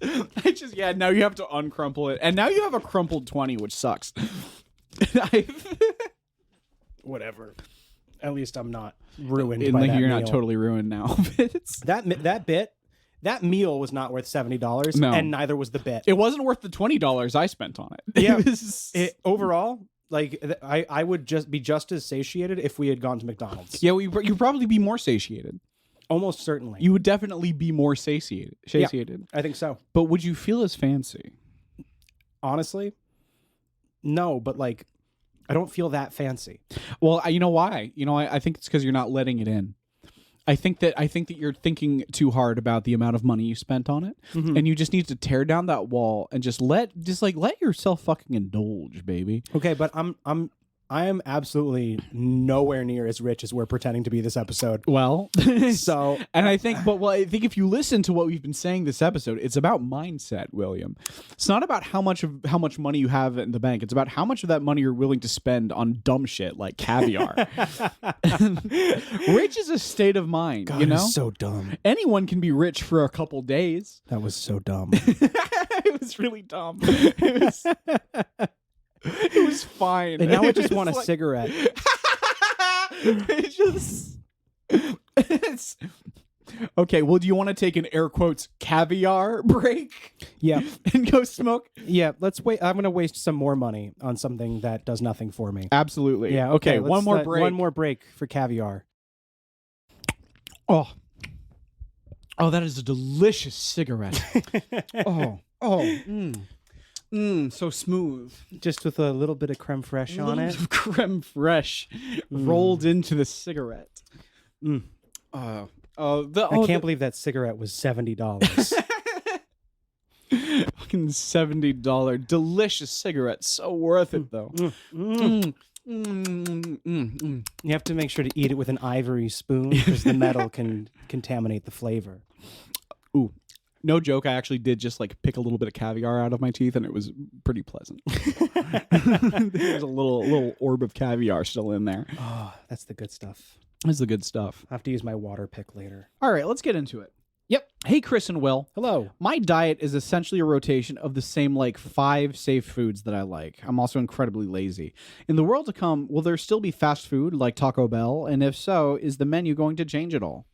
Now you have to uncrumple it. And now you have a crumpled 20, which sucks. Whatever. At least I'm not ruined by like that you're meal. not totally ruined now. That meal was not worth $70, No. and neither was the bit. It wasn't worth the $20 I spent on it. Yeah. Overall, I would just be just as satiated if we had gone to McDonald's. Yeah, you'd probably be more satiated. Almost certainly. You would definitely be more satiated. Yeah, I think so. But would you feel as fancy? Honestly, no, but like, I don't feel that fancy. Well, you know why? I think it's because you're not letting it in. I think that you're thinking too hard about the amount of money you spent on it, and you just need to tear down that wall and just let yourself fucking indulge, baby. Okay, but I am absolutely nowhere near as rich as we're pretending to be this episode. Well, so and I think if you listen to what we've been saying this episode, it's about mindset, William. It's not about how much money you have in the bank. It's about how much of that money you're willing to spend on dumb shit like caviar. Rich is a state of mind. God, it's so dumb. Anyone can be rich for a couple days. That was so dumb. It was really dumb. It was fine. And now I just want a cigarette. It's okay. Well, do you want to take an air quotes caviar break? Yeah, and go smoke. Yeah, let's wait. I'm gonna waste some more money on something that does nothing for me. Absolutely. Yeah. Okay. One One more break for caviar. Oh, that is a delicious cigarette. So smooth. Just with a little bit of creme fraiche on it. Creme fraiche rolled into the cigarette. I can't believe that cigarette was $70. Fucking $70 delicious cigarette. So worth it though. You have to make sure to eat it with an ivory spoon because the metal can contaminate the flavor. Ooh. No joke, I actually did just like pick a little bit of caviar out of my teeth, and it was pretty pleasant. There's a little orb of caviar still in there. Oh, that's the good stuff. That's the good stuff. I have to use my water pick later. All right, let's get into it. Yep. Hey, Chris and Will. Hello. My diet is essentially a rotation of the same like 5 safe foods that I like. I'm also incredibly lazy. In the world to come, will there still be fast food like Taco Bell? And if so, is the menu going to change at all?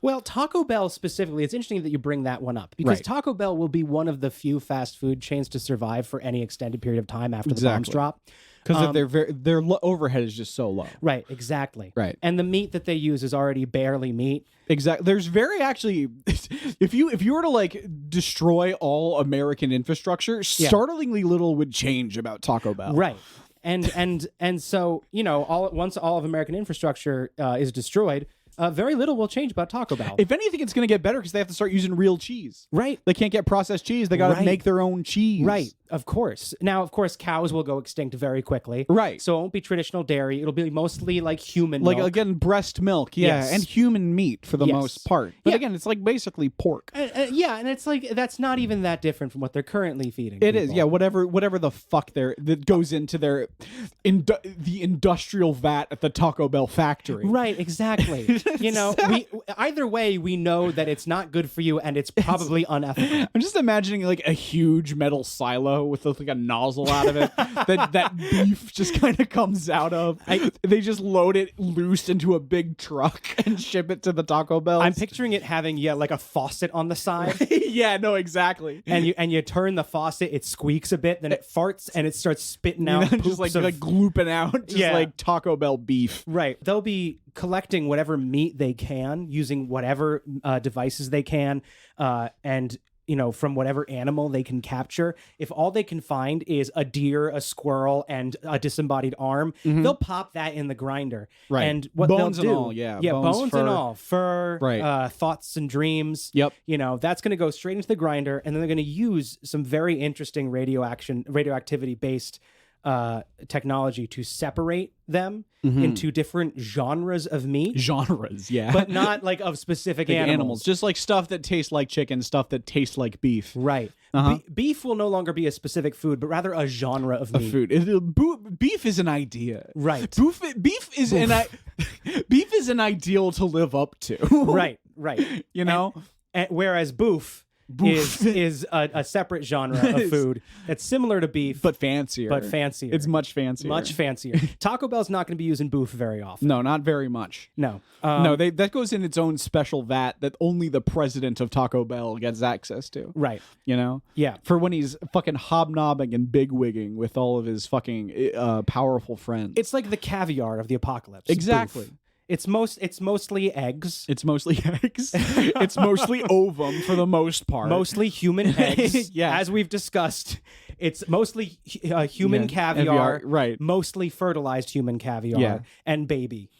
Well, Taco Bell specifically, it's interesting that you bring that one up because Taco Bell will be one of the few fast food chains to survive for any extended period of time after the bombs drop. Because their overhead is just so low. Right, exactly. Right. And the meat that they use is already barely meat. Exactly. There's if you were to like destroy all American infrastructure, startlingly little would change about Taco Bell. Right. And so, once all of American infrastructure is destroyed, very little will change about Taco Bell. If anything, it's going to get better because they have to start using real cheese. Right. They can't get processed cheese. They got to make their own cheese. Right. Of course. Now, of course, cows will go extinct very quickly. Right. So it won't be traditional dairy. It'll be mostly like human milk. Like, again, breast milk. Yeah. Yes. And human meat for the most part. But Yeah. again, it's like basically pork. Yeah. And it's like, that's not even that different from what they're currently feeding. It people. is. Yeah. Whatever the fuck that goes into their the industrial vat at the Taco Bell factory. Right. Exactly. Either way, we know that it's not good for you and it's probably unethical. I'm just imagining like a huge metal silo with like a nozzle out of it that beef just kind of comes out of. They just load it loose into a big truck and ship it to the Taco Bell. I'm picturing it having like a faucet on the side. Yeah, no, exactly. And you turn the faucet, it squeaks a bit, then it farts and it starts spitting out just like glooping out, just like Taco Bell beef. Right. They'll be collecting whatever meat they can using whatever devices they can, and from whatever animal they can capture. If all they can find is a deer, a squirrel, and a disembodied arm, they'll pop that in the grinder. Right. And what bones they'll do, and all, yeah, bones fur. and all, fur, right. Thoughts and dreams. Yep. That's going to go straight into the grinder, and then they're going to use some very interesting radioactivity based technology to separate them into different genres of meat. Genres, yeah. But not like of specific animals. Just like stuff that tastes like chicken, stuff that tastes like beef. Right. Beef will no longer be a specific food, but rather a genre of meat. Food. Beef is an idea. Right. Beef is an ideal to live up to. Right. And whereas boof is a separate genre of food that's similar to beef, but fancier. It's much fancier. Much fancier. Taco Bell's not going to be using beef very often. No, not very much. No. No, that goes in its own special vat that only the president of Taco Bell gets access to. Right. You know? Yeah. For when he's fucking hobnobbing and bigwigging with all of his fucking powerful friends. It's like the caviar of the apocalypse. Exactly. Beef. It's mostly eggs. It's mostly eggs. It's mostly ovum for the most part. Mostly human eggs. Yeah. As we've discussed, it's mostly human caviar. Right. Mostly fertilized human caviar and baby.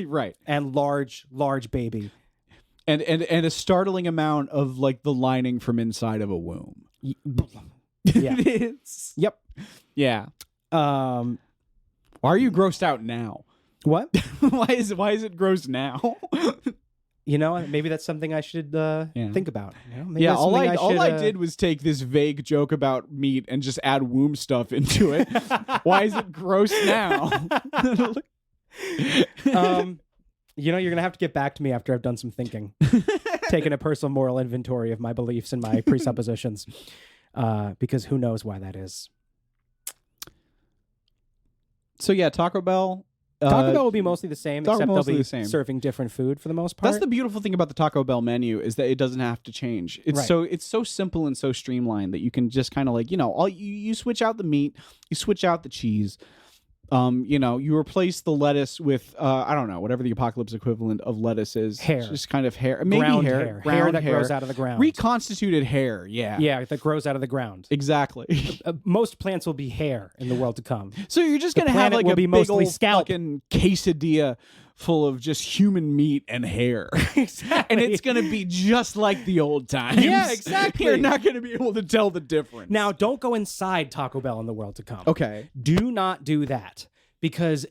Right. And large baby. And a startling amount of like the lining from inside of a womb. Yeah. Yep. Yeah. Why are you grossed out now? What? why is it gross now? You know, maybe that's something I should think about. You know, maybe all I did was take this vague joke about meat and just add womb stuff into it. Why is it gross now? You know, you're gonna have to get back to me after I've done some thinking, taking a personal moral inventory of my beliefs and my presuppositions, because who knows why that is. So yeah, Taco Bell. Taco Bell will be mostly the same, except they'll be the same. serving different food for the most part. That's the beautiful thing about the Taco Bell menu is that it doesn't have to change. It's so simple and so streamlined that you can just kind of like, you know, you switch out the meat, you switch out the cheese. You know, you replace the lettuce with I don't know, whatever the apocalypse equivalent of lettuce is. Hair. It's just kind of hair. Maybe ground hair. Hair that grows out of the ground. Reconstituted hair, yeah. Yeah, that grows out of the ground. Exactly. Most plants will be hair in the world to come. So you're just going to have like a big old fucking quesadilla full of just human meat and hair. Exactly. And it's going to be just like the old times. Yeah, exactly. You're not going to be able to tell the difference. Now, don't go inside Taco Bell in the world to come. Okay. Do not do that, because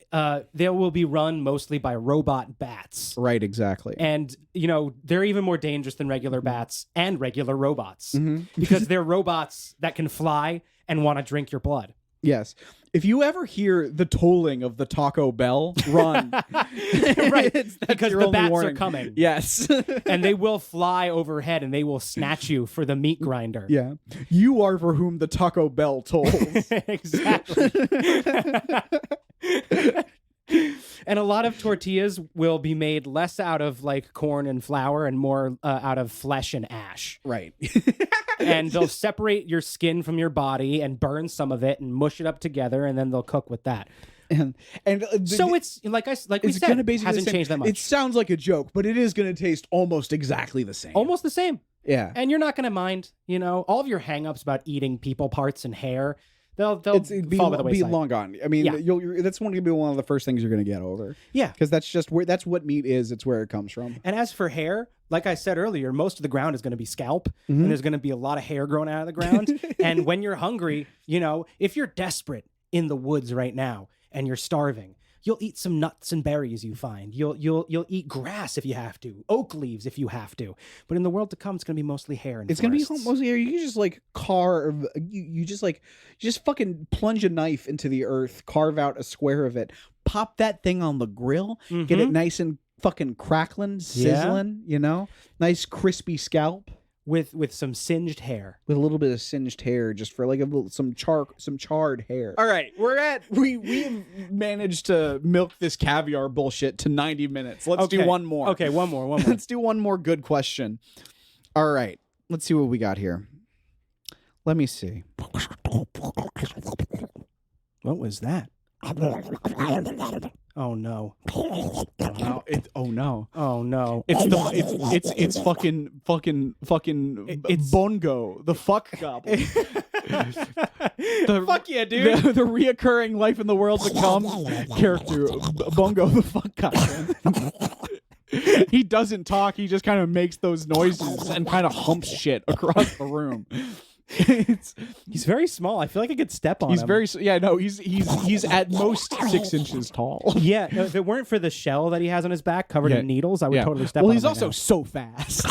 they will be run mostly by robot bats. Right, exactly. And, you know, they're even more dangerous than regular bats and regular robots, because they're robots that can fly and want to drink your blood. Yes. If you ever hear the tolling of the Taco Bell, run. Right. Because the bats are coming. Yes. And they will fly overhead and they will snatch you for the meat grinder. Yeah. You are for whom the Taco Bell tolls. Exactly. And a lot of tortillas will be made less out of like corn and flour and more out of flesh and ash. Right. And they'll separate your skin from your body and burn some of it and mush it up together, and then they'll cook with that. So it's like we said, it hasn't changed that much. It sounds like a joke, but it is going to taste almost exactly the same. Almost the same. Yeah. And you're not going to mind, you know, all of your hang-ups about eating people parts and hair. They'll fall by the wayside. Be long gone. I mean, that's going to be one of the first things you're going to get over. Yeah, because that's what meat is. It's where it comes from. And as for hair, like I said earlier, most of the ground is going to be scalp, and there's going to be a lot of hair growing out of the ground. And when you're hungry, you know, if you're desperate in the woods right now and you're starving, you'll eat some nuts and berries you find. You'll eat grass if you have to, oak leaves if you have to. But in the world to come, it's going to be mostly hair and it's going to be mostly hair. You can just like you just fucking plunge a knife into the earth, carve out a square of it, pop that thing on the grill, get it nice and fucking crackling, sizzling, you know? Nice crispy scalp. With some singed hair. With a little bit of singed hair, just for like some charred hair. All right, we've managed to milk this caviar bullshit to 90 minutes. Let's do one more. Okay, one more. Let's do one more good question. All right, let's see what we got here. Let me see. What was that? Oh no! Oh no! Oh no! It's fucking Bongo, the fuck goblin. Fuck yeah, dude! The reoccurring life in the world to come character, Bongo, the fuck goblin. He doesn't talk. He just kind of makes those noises and kind of humps shit across the room. He's very small. I feel like I could step on him. He's at most 6 inches tall. Yeah, no, if it weren't for the shell that he has on his back covered in needles, I would totally step on him. Well, he's also so fast.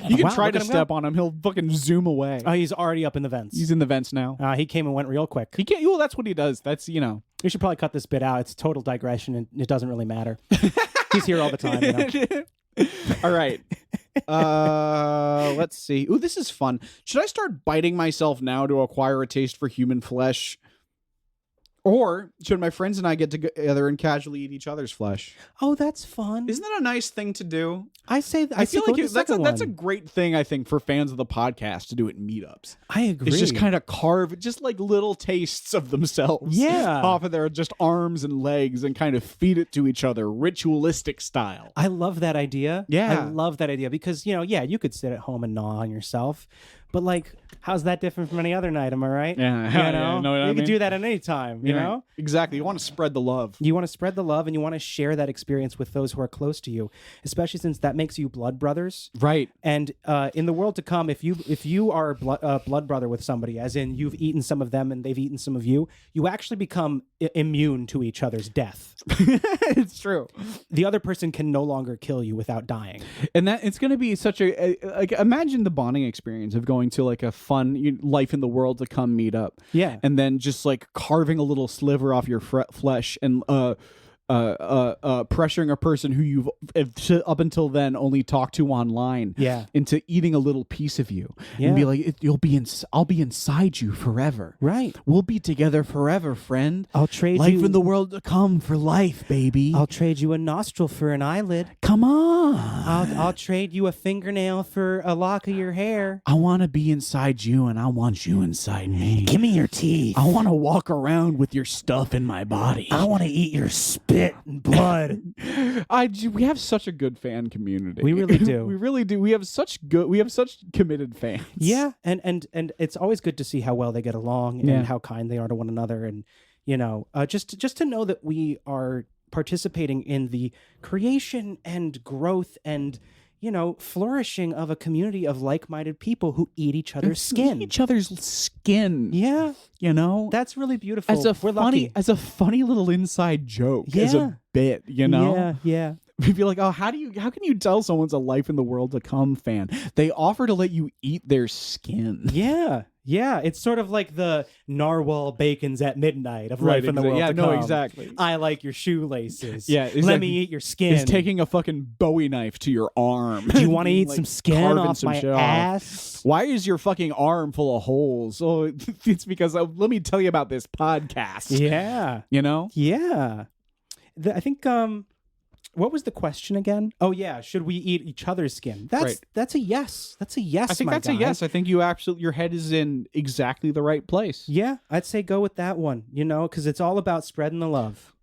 You can try to step on him. He'll fucking zoom away. Oh, he's already up in the vents. He's in the vents now. He came and went real quick. He can't. Well, that's what he does. That's, you know. We should probably cut this bit out. It's total digression, and it doesn't really matter. He's here all the time. You know? All right. Let's see. Ooh, this is fun. Should I start biting myself now to acquire a taste for human flesh? Or should my friends and I get together and casually eat each other's flesh? Oh, that's fun. Isn't that a nice thing to do? I feel like that's a great thing, I think, for fans of the podcast to do at meetups. I agree. It's just kind of carve just like little tastes of themselves off of their just arms and legs and kind of feed it to each other, ritualistic style. I love that idea. Yeah. I love that idea because, you could sit at home and gnaw on yourself. But, like, how's that different from any other night? Am I right? Yeah. You can do that at any time, you know? Exactly. You want to spread the love. You want to spread the love and you want to share that experience with those who are close to you, especially since that makes you blood brothers. Right. And in the world to come, if you are a blood brother with somebody, as in you've eaten some of them and they've eaten some of you, you actually become immune to each other's death. It's true. The other person can no longer kill you without dying. And that it's going to be such like, imagine the bonding experience of going to like a fun life in the world to come meet up. Yeah. And then just like carving a little sliver off your flesh and pressuring a person who you've up until then only talked to online into eating a little piece of you and be like, I'll be inside you forever. Right. We'll be together forever, friend. I'll trade life you in the world to come for life, baby. I'll trade you a nostril for an eyelid. Come on. I'll trade you a fingernail for a lock of your hair. I want to be inside you and I want you inside me. Give me your teeth. I want to walk around with your stuff in my body. I want to eat your spit and blood. We have such a good fan community. We really do. We really do. We have such committed fans. Yeah, and it's always good to see how well they get along and how kind they are to one another, and just to know that we are participating in the creation and growth and flourishing of a community of like-minded people who eat each other's skin. Eat each other's skin. Yeah. That's really beautiful. As a funny little inside joke. Yeah. As a bit, Yeah. We'd be like, oh, how can you tell someone's a Life in the World to Come fan? They offer to let you eat their skin. Yeah. Yeah, it's sort of like the narwhal bacons at midnight of Life in the World to Come. No, exactly. I like your shoelaces. Yeah, let me eat your skin. It's taking a fucking Bowie knife to your arm. Do you want to eat some skin off my ass? Why is your fucking arm full of holes? Oh, it's because let me tell you about this podcast. Yeah. Yeah. I think what was the question again? Oh yeah, should we eat each other's skin? That's a yes. That's a yes. I think that's a yes. I think your head is in exactly the right place. Yeah, I'd say go with that one. Because it's all about spreading the love.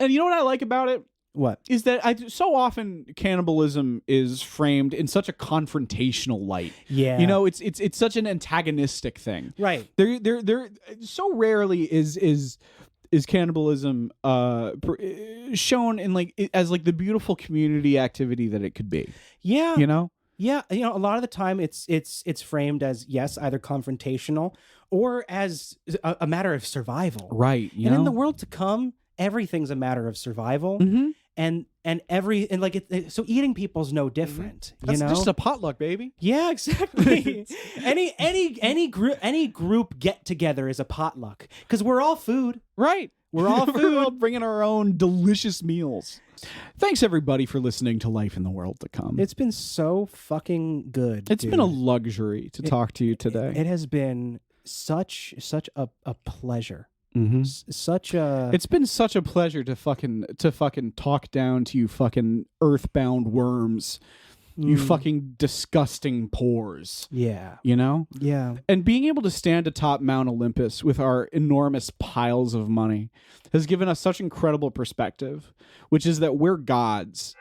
And you know what I like about it? What is that? So often cannibalism is framed in such a confrontational light. Yeah, it's such an antagonistic thing. Right. There. So rarely is cannibalism shown in as the beautiful community activity that it could be. Yeah. Yeah, a lot of the time it's framed as either confrontational or as a matter of survival. Right. And in the world to come, everything's a matter of survival. Mm-hmm. So eating people's no different. That's just a potluck, baby. Yeah, exactly. any group get together is a potluck because we're all food. Right. We're all food. We're all bringing our own delicious meals. Thanks everybody for listening to Life in the World to Come. It's been so fucking good. It's been a luxury to talk to you today. It has been such a pleasure. Mm-hmm. It's been such a pleasure to fucking talk down to you fucking earthbound worms. You fucking disgusting pores. Yeah. Yeah. And being able to stand atop Mount Olympus with our enormous piles of money has given us such incredible perspective, which is that we're gods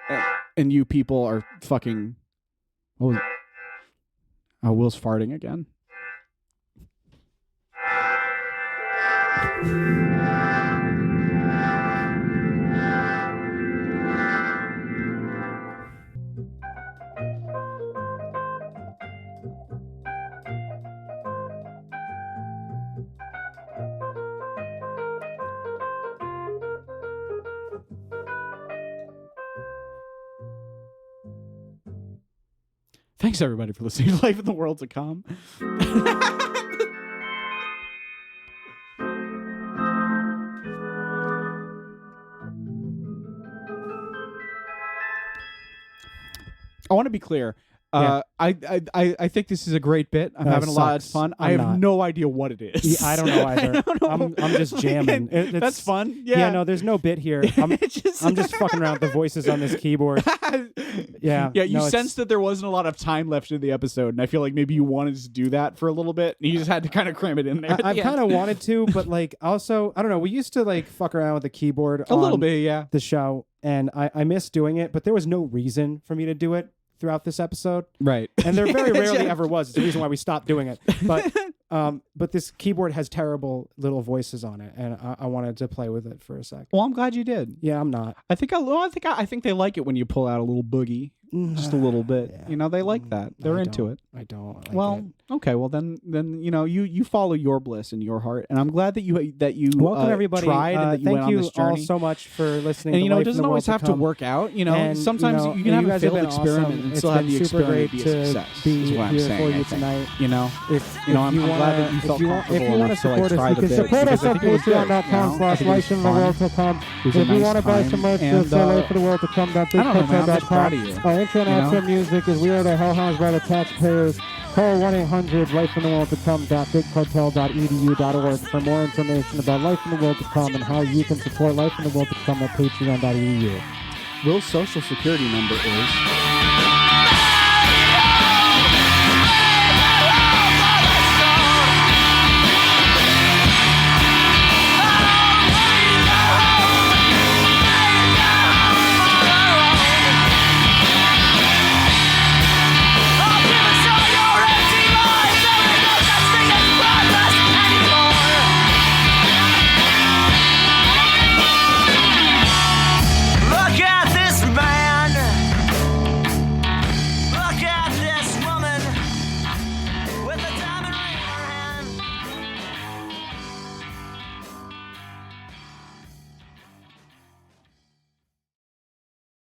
and you people are fucking... What was it? Oh, Will's farting again. Thanks everybody for listening to Life in the World to Come. I want to be clear. I think this is a great bit. I'm having a lot of fun. I have no idea what it is. I don't know either. I'm just jamming. That's fun. Yeah. Yeah. No, there's no bit here. I'm just fucking around with the voices on this keyboard. Yeah. Yeah. You sensed that there wasn't a lot of time left in the episode, and I feel like maybe you wanted to do that for a little bit, and you just had to kind of cram it in there. I kind of wanted to, but like also, I don't know. We used to like fuck around with the keyboard a little bit, yeah. The show, and I miss doing it, but there was no reason for me to do it throughout this episode, right? And there very rarely ever was. It's the reason why we stopped doing it. But this keyboard has terrible little voices on it, and I wanted to play with it for a sec. Well, I'm glad you did. Yeah, I'm not. I think they like it when you pull out a little boogie, just a little bit. Yeah. You know, they like that. They're into it. I don't. Like okay. Well, then you know, you follow your bliss in your heart, and I'm glad that you welcome everybody. Tried and that you went on this journey. Thank you all so much for listening. And you know, it doesn't always have to work out. You know, and, sometimes you can have a failed experiment and still have the experiment be a success. Is what I'm saying. For you tonight. You know, I'm glad that you felt comfortable enough to like try the bit. Support us on patreon.com/lifeintheworldtocome. If you want to buy some merch, just lifeintheworldtocome.bigcartel.com. Our intro and outro music is We Are the Hellhounds by the Taxpayers. Call 1-800-lifeintheworldtocome.bigcartel.edu.org for more information about Life in the World to Come and how you can support Life in the World to Come at patreon.edu. Will's social security number is